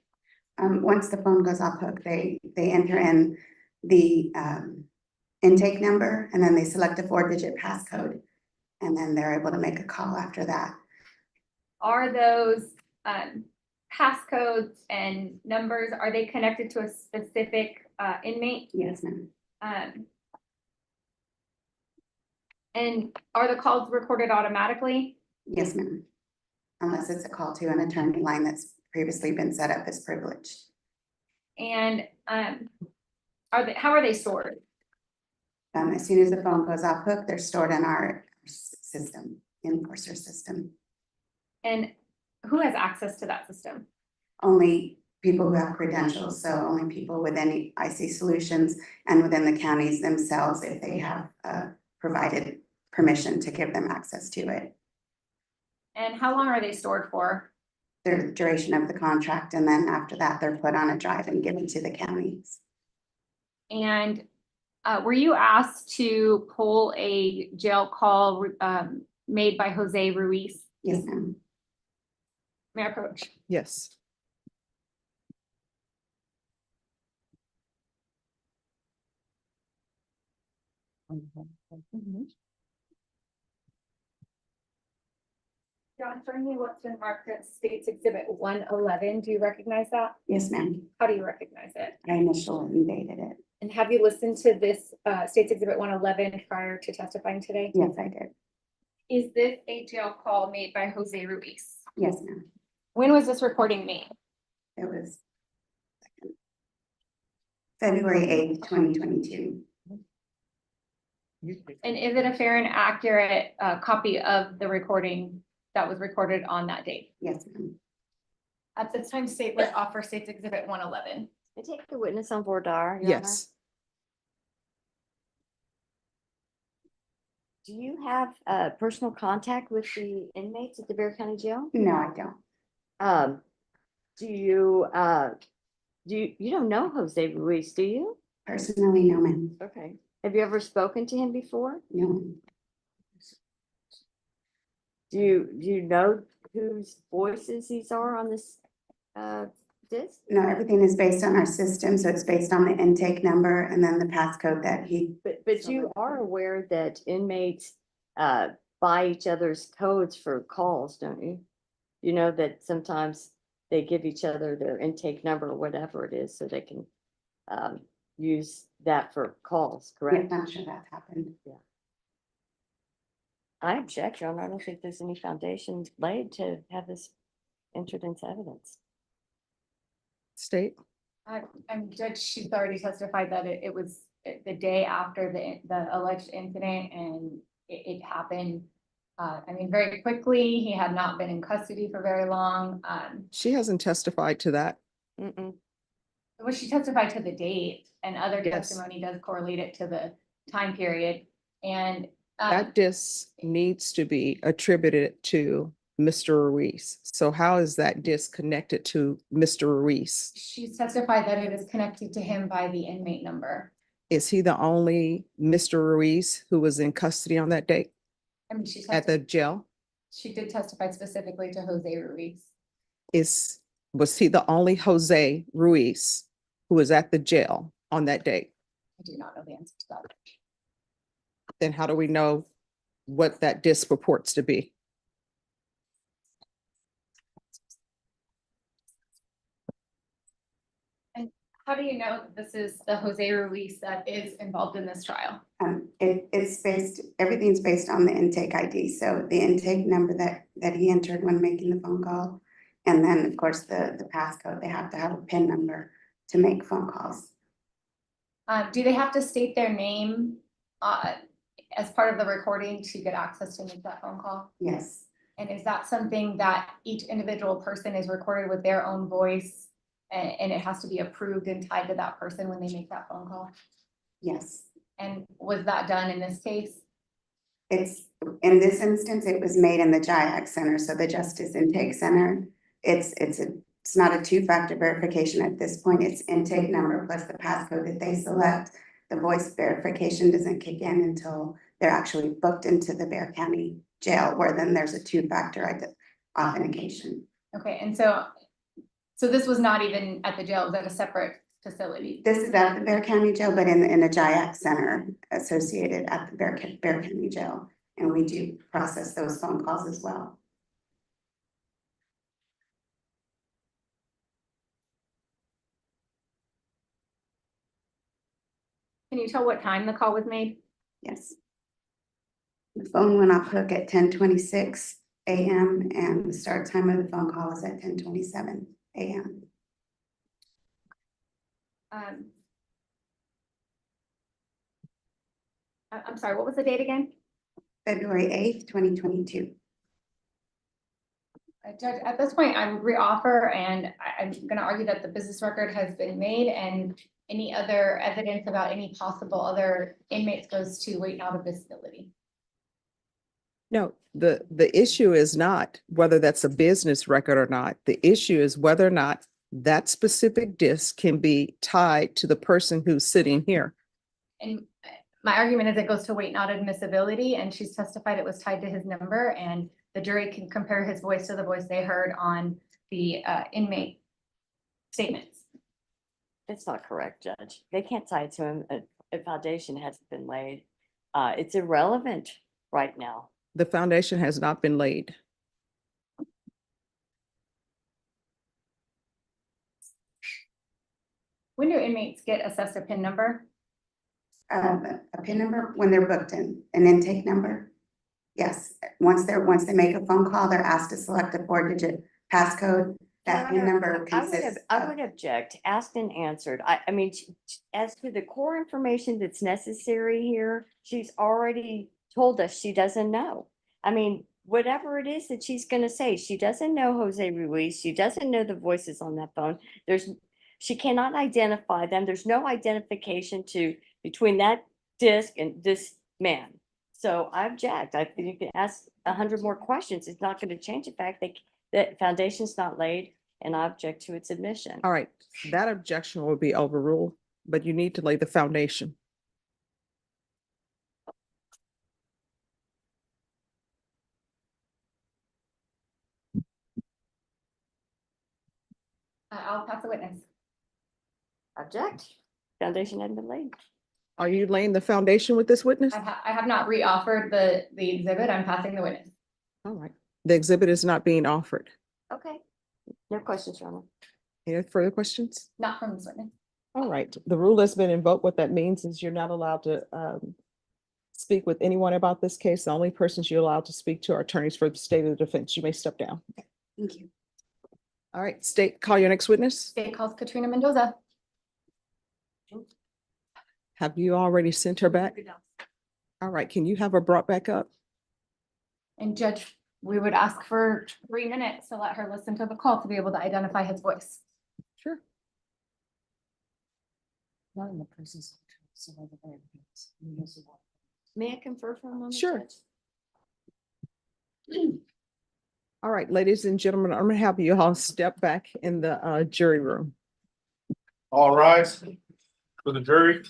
Once the phone goes off hook, they enter in the intake number, and then they select a 4-digit passcode. And then they're able to make a call after that. Are those passcodes and numbers, are they connected to a specific inmate? Yes, ma'am. And are the calls recorded automatically? Yes, ma'am. Unless it's a call to an attorney line that's previously been set up as privileged. And how are they stored? As soon as the phone goes off hook, they're stored in our system, enforcer system. And who has access to that system? Only people who have credentials, so only people within IC Solutions and within the counties themselves, if they have provided permission to give them access to it. And how long are they stored for? The duration of the contract, and then after that, they're put on a drive and given to the counties. And were you asked to pull a jail call made by Jose Ruiz? Yes, ma'am. May I approach? Yes. John, for me, what's been marked as State's Exhibit 111, do you recognize that? Yes, ma'am. How do you recognize it? I initially dated it. And have you listened to this State's Exhibit 111 prior to testifying today? Yes, I did. Is this a jail call made by Jose Ruiz? Yes, ma'am. When was this recording made? It was February 8th, 2022. And is it a fair and accurate copy of the recording that was recorded on that date? Yes, ma'am. At this time, state would offer State's Exhibit 111. I take the witness on board, Your Honor. Yes. Do you have personal contact with the inmates at the Bear County Jail? No, I don't. Do you don't know Jose Ruiz, do you? Personally, no, ma'am. Okay. Have you ever spoken to him before? No. Do you know whose voices these are on this disc? No, everything is based on our system, so it's based on the intake number and then the passcode that he. But you are aware that inmates buy each other's codes for calls, don't you? You know that sometimes they give each other their intake number or whatever it is, so they can use that for calls, I'm correct? not sure that happened. I object, Your Honor. I don't think there's any foundation laid to have this entered into evidence. State. I'm Judge, she's already testified that it was the day after the alleged incident, and it happened. I mean, very quickly. He had not been in custody for very long. She hasn't testified to that. Mm-mm. Well, she testified to the date, and other Yes. testimony does correlate it to the time period. And That disc needs to be attributed to Mr. Ruiz. So how is that disc connected to Mr. Ruiz? she's testified that it is connected to him by the inmate number. Is he the only Mr. Ruiz who was in custody on that date I mean, she at the jail? she did testify specifically to Jose Ruiz. Was he the only Jose Ruiz who was at the jail on that date? I do not know the answer to that. Then how do we know what that disc purports to be? How do you know that this is the Jose Ruiz that is involved in this trial? Everything's based on the intake ID. So the intake number that he entered when making the phone call. And then, of course, the passcode, they have to have a PIN number to make phone calls. Do they have to state their name as part of the recording to get access to make that phone call? Yes, And is that something that each individual person is recorded with their own voice? And it has to be approved and tied to that person when they make that phone call? yes. And was that done in this case? It's, in this instance, it was made in the JIAC Center, so the Justice Intake Center. It's not a two-factor verification at this point. It's intake number plus the passcode that they select. The voice verification doesn't kick in until they're actually booked into the Bear County jail, where then there's a two-factor authentication. Okay, and so this was not even at the jail, it was at a separate facility. This is at the Bear County Jail, but in a JIAC center associated at the Bear County Jail. And we do process those phone calls as well. Can you tell what time the call was made? Yes. The phone went off hook at 10:26 a.m. and the start time of the phone call was at 10:27 a.m. I'm sorry, what was the date again? February 8th, 2022. Judge, at this point, I would reoffer, and I'm gonna argue that the business record has been made, and any other evidence about any possible other inmates goes to wait out of visibility. No, the issue is not whether that's a business record or not. The issue is whether or not that specific disc can be tied to the person who's sitting here. And my argument is it goes to weight not admissibility, and she's testified it was tied to his number, and the jury can compare his voice to the voice they heard on the inmate statements. That's not correct, Judge. They can't tie it to him. A foundation hasn't been laid. It's irrelevant right now. The foundation has not been laid. When do inmates get assessed a PIN number? A PIN number when they're booked in, an intake number. Yes, once they make a phone call, they're asked to select a 4-digit passcode. That PIN number consists I would object, asked and answered. I mean, as to the core information that's necessary here, she's already told us she doesn't know. I mean, whatever it is that she's gonna say, she doesn't know Jose Ruiz, she doesn't know the voices on that phone. She cannot identify them. There's no identification between that disc and this man. So I object. I think you can ask 100 more questions. It's not going to change the fact that foundation's not laid, and I object to its admission. All right, that objection will be overruled, but you need to lay the foundation. I'll pass the witness. Object. Foundation hadn't been laid. Are you laying the foundation with this witness? I have not reoffered the exhibit. I'm passing the witness. All right, the exhibit is not being offered. Okay. No questions, Your Honor. Any further questions? Not from this witness. All right, the rule has been invoked. What that means is you're not allowed to speak with anyone about this case. The only persons you're allowed to speak to are attorneys for the state of the defense. You may step down. Thank you. All right, state, call your next witness. State calls Katrina Mendoza. Have you already sent her back? All right, can you have her brought back up? And Judge, we would ask for 3 minutes to let her listen to the call to be able to identify his voice. Sure. Not in the presence of the evidence. May I confer for a moment? Sure. Judge? All right, ladies and gentlemen, I'm gonna have you all step back in the jury room. All rise for the jury.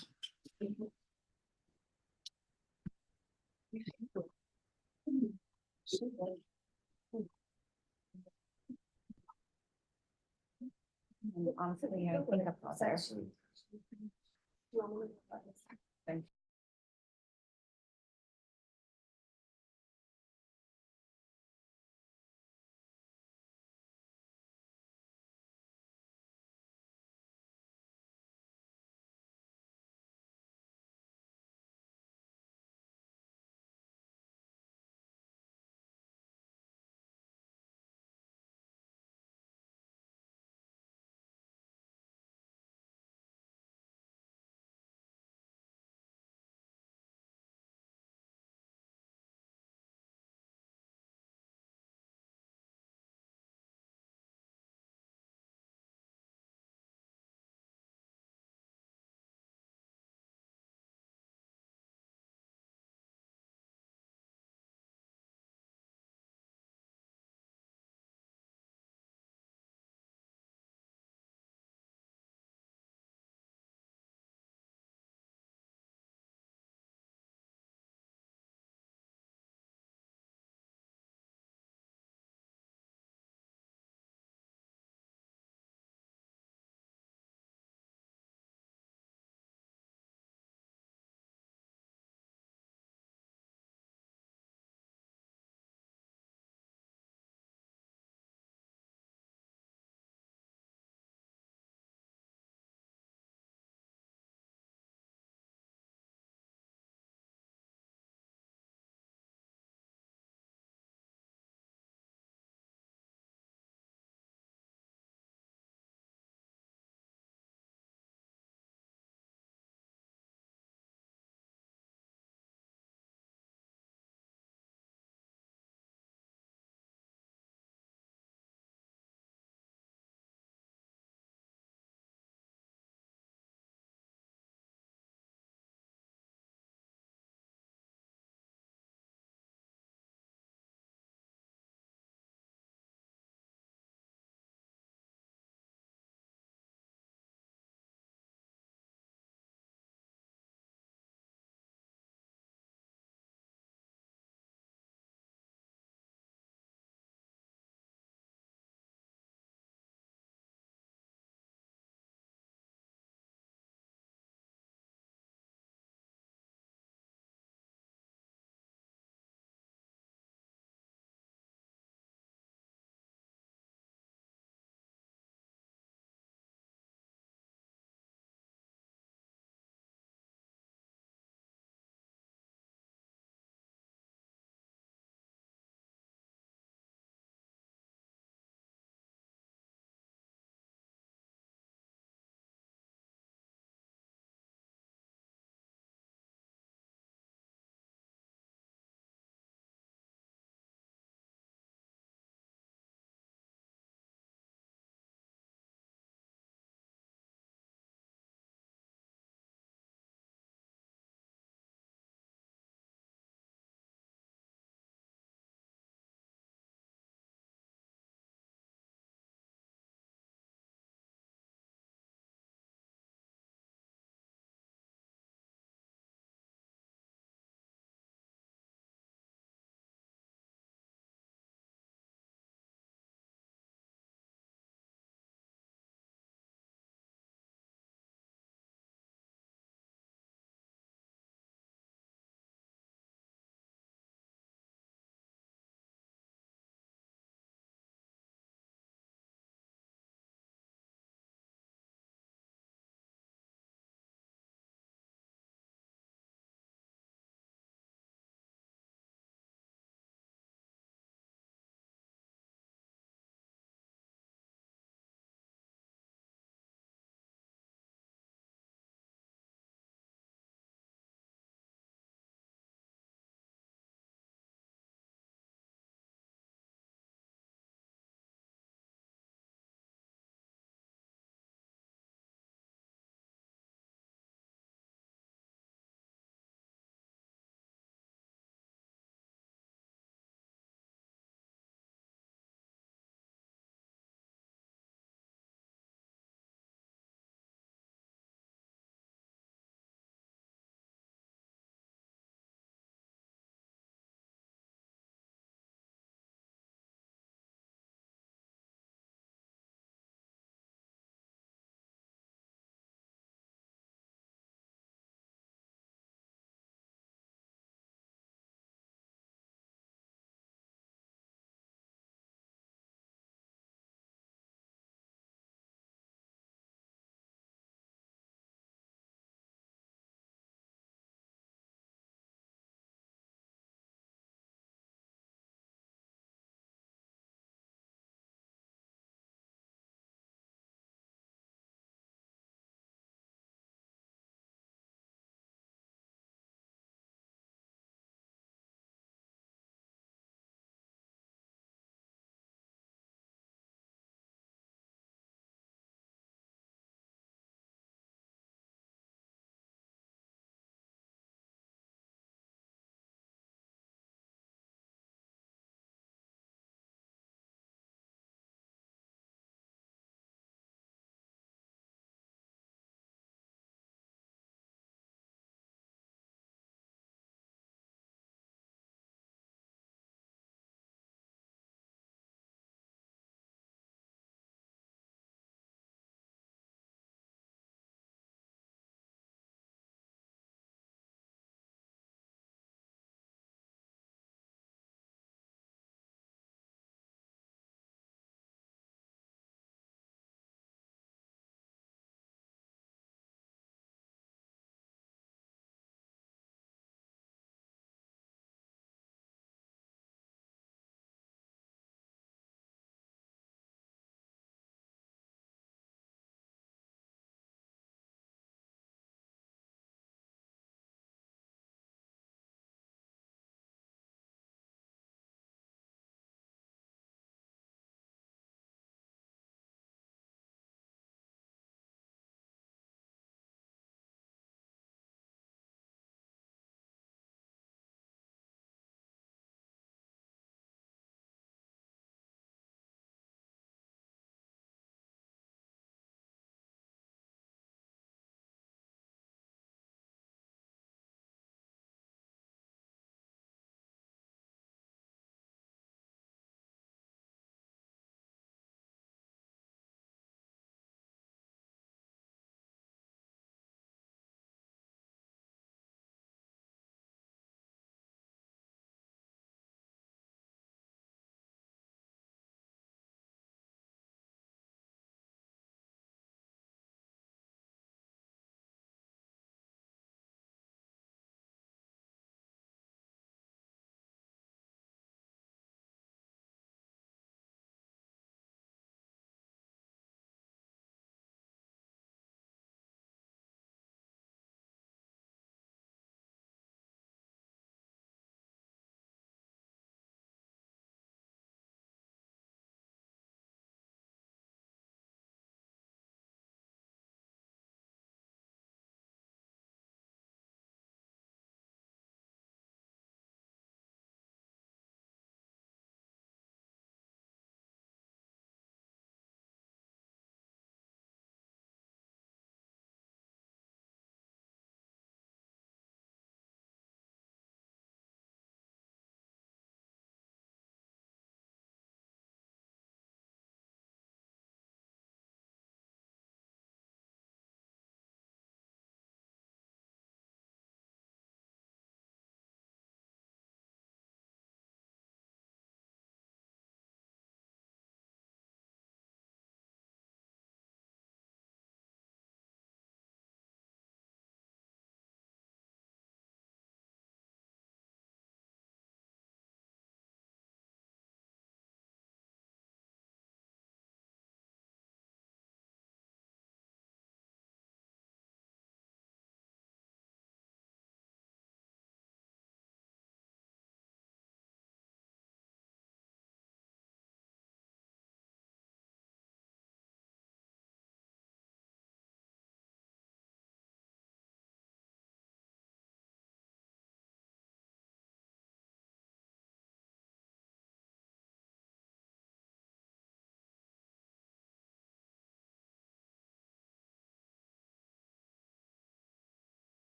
Honestly, I think I've got there.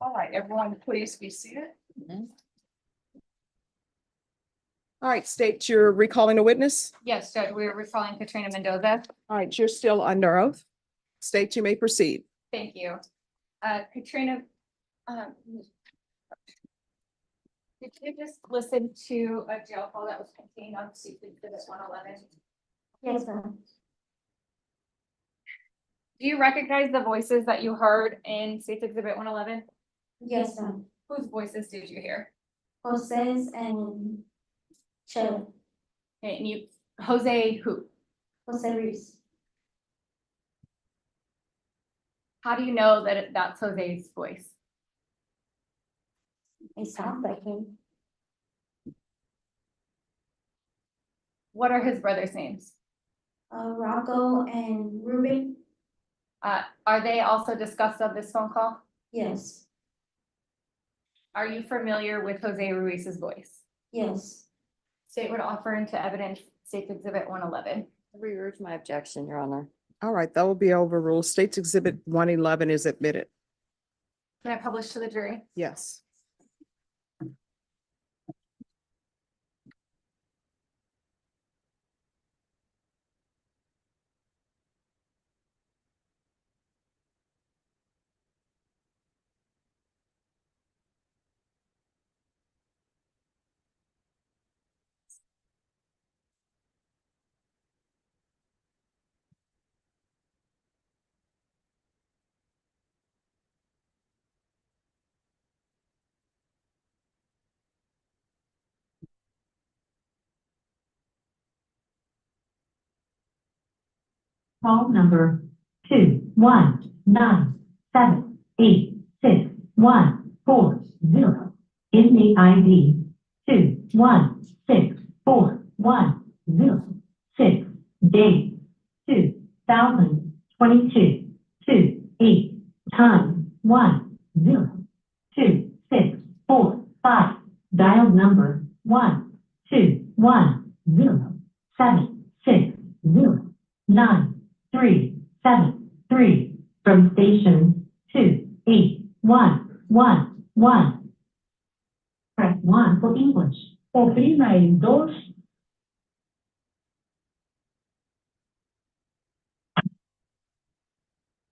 All right, everyone, please be seated. All right, state you're recalling a witness. Yes, Judge, we are recalling Katrina Mendoza. All right, you're still under oath. State you may proceed. Thank you. Katrina, um, did you just listen to a jail call that was contained on Exhibit 111? Yes, ma'am. Do you recognize the voices that you heard in State's Exhibit 111? Yes, ma'am. Whose voices did you hear? Jose's and Che, And you, Jose who? Jose Reese. How do you know that that's Jose's voice? It sounds like him. What are his brothers' names? Rocco and Ruben. Are they also discussed on this phone call? Yes, Are you familiar with Jose Ruiz's voice? yes. State would offer into evidence State's Exhibit 111. Reurge my objection, Your Honor. All right, that will be overruled. State's Exhibit 111 is admitted. Can I publish to the jury? Yes. Call number 219786140. Inmate ID 216410. Date 2022 28. Time 1026445. Dial number 12107609373 from station 28111. Press 1 for English. Oprima el 2.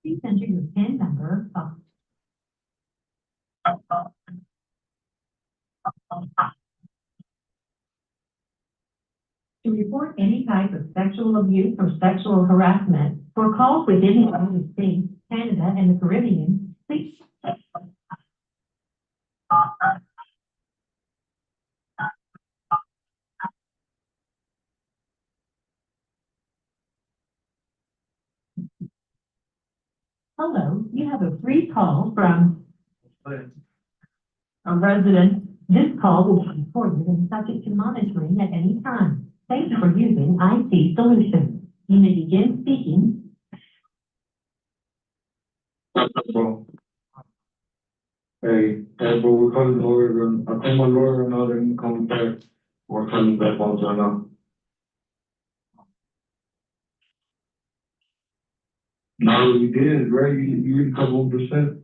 Please enter your PIN number. To report any type of sexual abuse or sexual harassment for calls within the United States, Canada, and the Caribbean, please. Hello, you have a free call from a resident. This call will be recorded and subject to monitoring at any time. Thank you for using IT Solutions. You may begin speaking. Hey, bro, we're calling the lawyer, I called my lawyer and now they're coming back. We're calling back also now. No, you did, right? You didn't come 1%.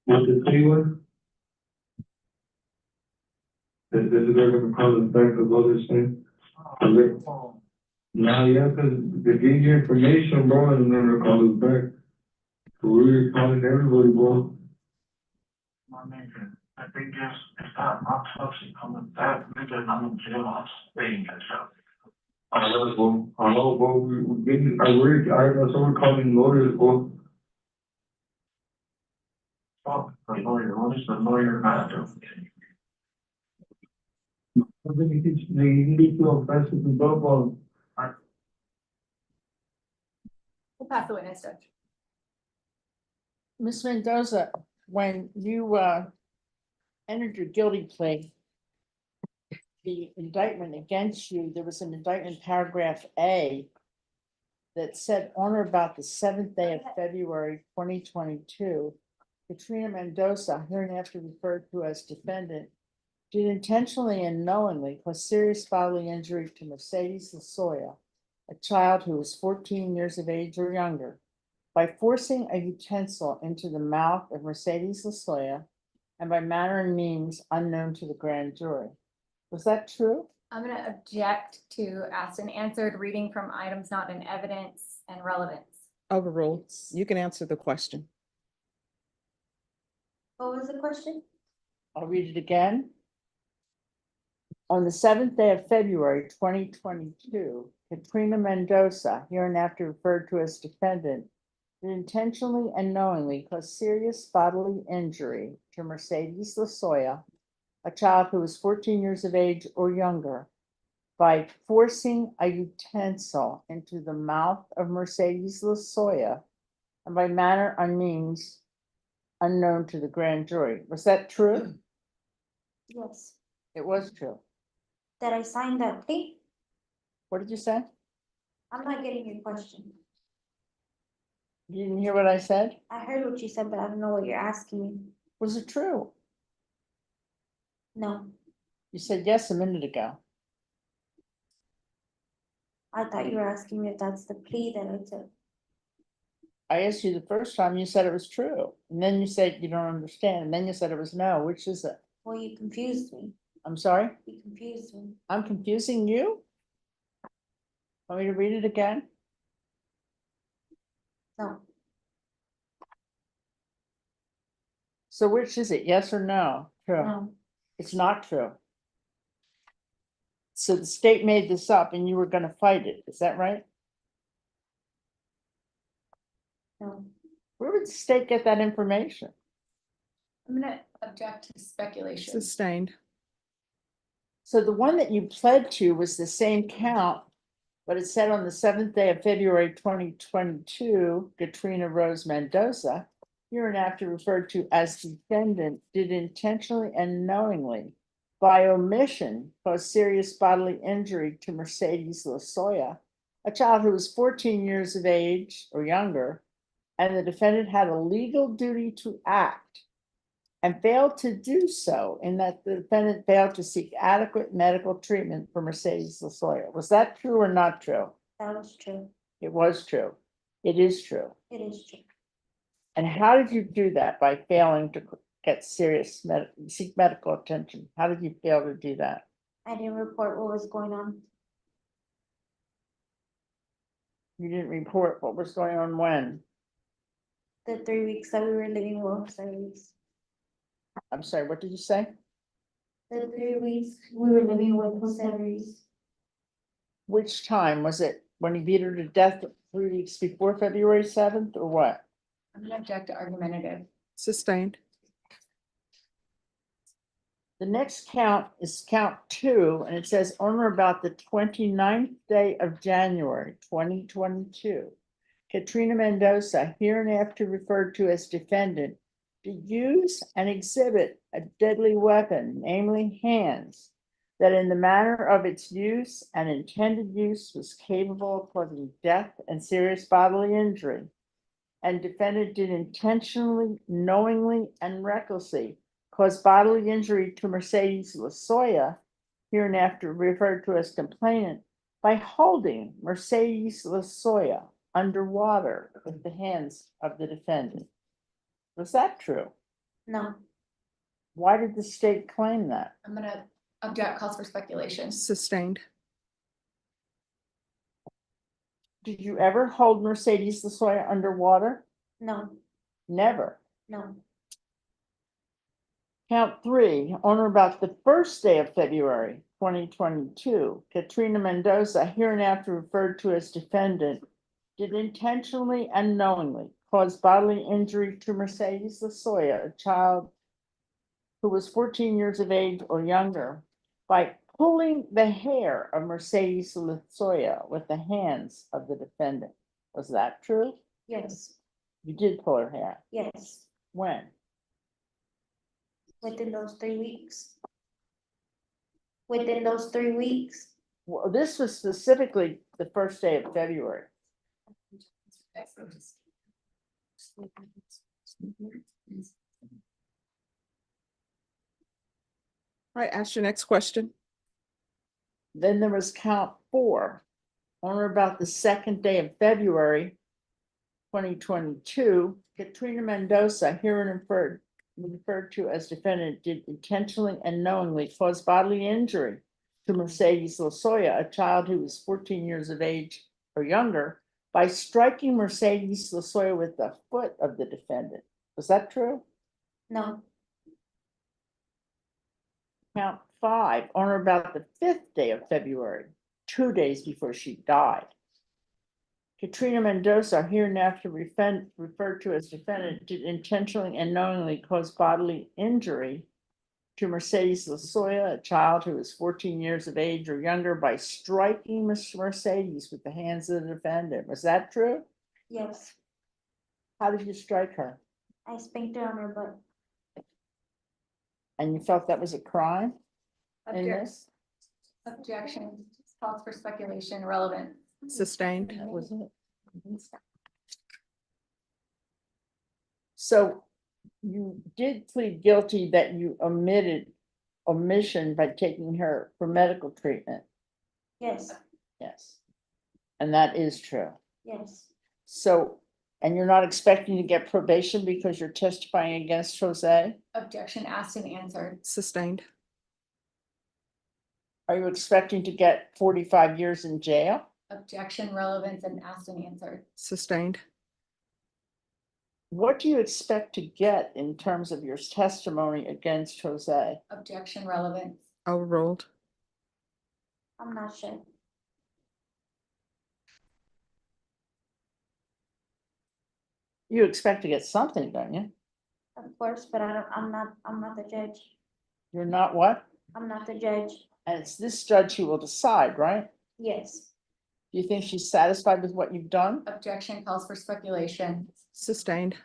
What the say was? This is they're gonna call us back to go this thing. Nah, yeah, cause they gave you information, bro, and then they're calling us back. So we're calling everybody, bro. My nigga, I think it's not my toxic coming back, nigga, I'm in jail, I'm staying at home. I know, bro, we're getting, so we're calling lawyers, bro. Fuck the lawyer, what is the lawyer gonna do? I think they need to offensive and double. We'll pass the witness, Judge. Ms. Mendoza, when you entered your guilty plea, the indictment against you, there was an indictment paragraph A that said on or about the 7th day of February 2022, Katrina Mendoza, hereinafter referred to as defendant, did intentionally and knowingly cause serious bodily injury to Mercedes Lasoya, a child who was 14 years of age or younger, by forcing a utensil into the mouth of Mercedes Lasoya and by manner and means unknown to the grand jury. Was that true? I'm gonna object to asked and answered, reading from items not in evidence and relevance. Overruled. You can answer the question. What was the question? I'll read it again. On the 7th day of February 2022, Katrina Mendoza, hereinafter referred to as defendant, did intentionally and knowingly cause serious bodily injury to Mercedes Lasoya, a child who was 14 years of age or younger, by forcing a utensil into the mouth of Mercedes Lasoya and by manner and means unknown to the grand jury. Was that true? Yes. It was true. That I signed that thing? What did you say? I'm not getting your question. You didn't hear what I said? I heard what you said, but I don't know what you're asking me. Was it true? No, You said yes a minute ago. I thought you were asking me if that's the plea that I took. I asked you the first time, you said it was true. And then you said you don't understand. And then you said it was no. Which is it? Well, you confused me. I'm sorry? You confused me. I'm confusing you? Want me to read it again? No, So which is it? Yes or no? True. no, It's not true. So the state made this up and you were gonna fight it. Is that right? no. Where would the state get that information? I'm gonna object to speculation. Sustained. So the one that you pled to was the same count, but it said on the 7th day of February 2022, Katrina Rose Mendoza, hereinafter referred to as defendant, did intentionally and knowingly, by omission, cause serious bodily injury to Mercedes Lasoya, a child who was 14 years of age or younger, and the defendant had a legal duty to act and failed to do so in that the defendant failed to seek adequate medical treatment for Mercedes Lasoya. Was that true or not true? That was true. It was true. It is true. It is true. And how did you do that? By failing to get seek medical attention? How did you fail to do that? I didn't report what was going on. You didn't report what was going on when? The 3 weeks that we were living with Mercedes. I'm sorry, what did you say? The 3 weeks we were living with Mercedes. Which time? Was it when he beat her to death 3 weeks before February 7th or what? I'm gonna object to argumentative. Sustained. The next count is count 2, and it says on or about the 29th day of January, 2022, Katrina Mendoza, hereinafter referred to as defendant, to use and exhibit a deadly weapon, namely hands, that in the manner of its use and intended use was capable of causing death and serious bodily injury, and defendant did intentionally, knowingly, and recklessly cause bodily injury to Mercedes Lasoya, hereinafter referred to as complainant, by holding Mercedes Lasoya underwater with the hands of the defendant. Was that true? No, Why did the state claim that? I'm gonna object, calls for speculation. Sustained. Did you ever hold Mercedes Lasoya underwater? no, Never. no. Count 3, on or about the 1st day of February 2022, Katrina Mendoza, hereinafter referred to as defendant, did intentionally and knowingly cause bodily injury to Mercedes Lasoya, a child who was 14 years of age or younger, by pulling the hair of Mercedes Lasoya with the hands of the defendant. Was that true? Yes, You did pull her hair. yes. When? Within those 3 weeks. Within those 3 weeks. Well, this was specifically the 1st day of February. All right, ask your next question. Then there was count 4. On or about the second day of February 2022, Katrina Mendoza, herein referred to as defendant, did intentionally and knowingly cause bodily injury to Mercedes Lozoya, a child who was 14 years of age or younger, by striking Mercedes Lozoya with the foot of the defendant. Was that true? No, Count 5, on or about the 5th day of February, 2 days before she died. Katrina Mendoza, hereinafter referred to as defendant, did intentionally and knowingly cause bodily injury to Mercedes Lozoya, a child who was 14 years of age or younger, by striking Miss Mercedes with the hands of the defendant. Was that true? yes, How did you strike her? I spanked her on her butt. And you felt that was a crime in Object- this? Objection, calls for speculation, relevant. Sustained. That was it. So you did plead guilty that you omission by taking her for medical treatment. Yes, Yes. And that is true. yes, So, and you're not expecting to get probation because you're testifying against Jose? Objection asked and answered. Sustained. Are you expecting to get 45 years in jail? Objection, relevance, and asked and answered. Sustained. What do you expect to get in terms of your testimony against Jose? Objection, relevance. Overruled. I'm not sure. You expect to get something, don't you? Of course, but I'm not the judge. You're not what? I'm not the judge. And it's this judge who will decide, right? Yes, Do you think she's satisfied with what you've done? Objection calls for speculation. Sustained.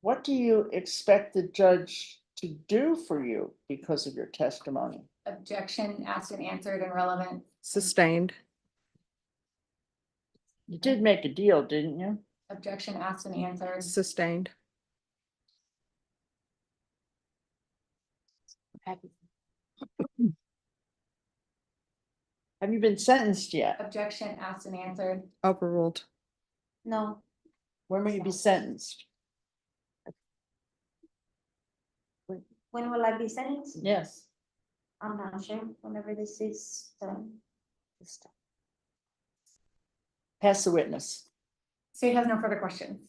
What do you expect the judge to do for you because of your testimony? Objection asked and answered and relevant. Sustained. You did make a deal, didn't you? Objection asked and answered. Sustained. Have you been sentenced yet? Objection asked and answered. Overruled. no, When will you be sentenced? when will I be sentenced? Yes. I'm not sure, whenever this is done. Pass the witness. State has no further questions.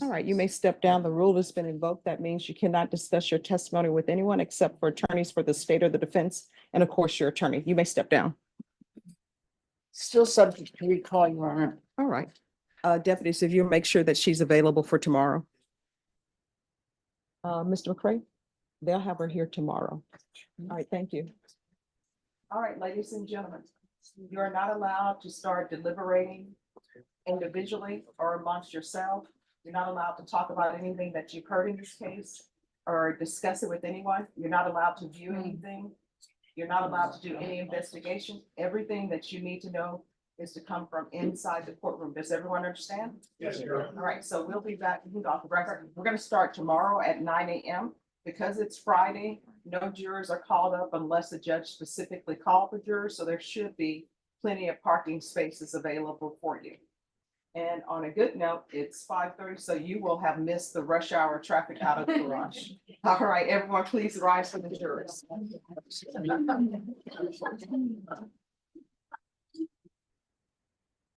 All right, you may step down. The rule has been invoked. That means you cannot discuss your testimony with anyone except for attorneys for the state or the defense, and of course, your attorney. You may step down. Still subject to recall, Your Honor. All right. Deputies, if you make sure that she's available for tomorrow. Mr. McCray, they'll have her here tomorrow. All right, thank you. All right, ladies and gentlemen, you are not allowed to start deliberating individually or amongst yourself. You're not allowed to talk about anything that you've heard in this case or discuss it with anyone. You're not allowed to view anything. You're not allowed to do any investigation. Everything that you need to know is to come from inside the courtroom. Does everyone understand? Yes, Your Honor. All right, so we'll be back, we can go off the record. We're gonna start tomorrow at 9 a.m. Because it's Friday, no jurors are called up unless the judge specifically called the jurors, so there should be plenty of parking spaces available for you. And on a good note, it's 5:30, so you will have missed the rush hour traffic out of the garage. All right, everyone, please rise for the jurors.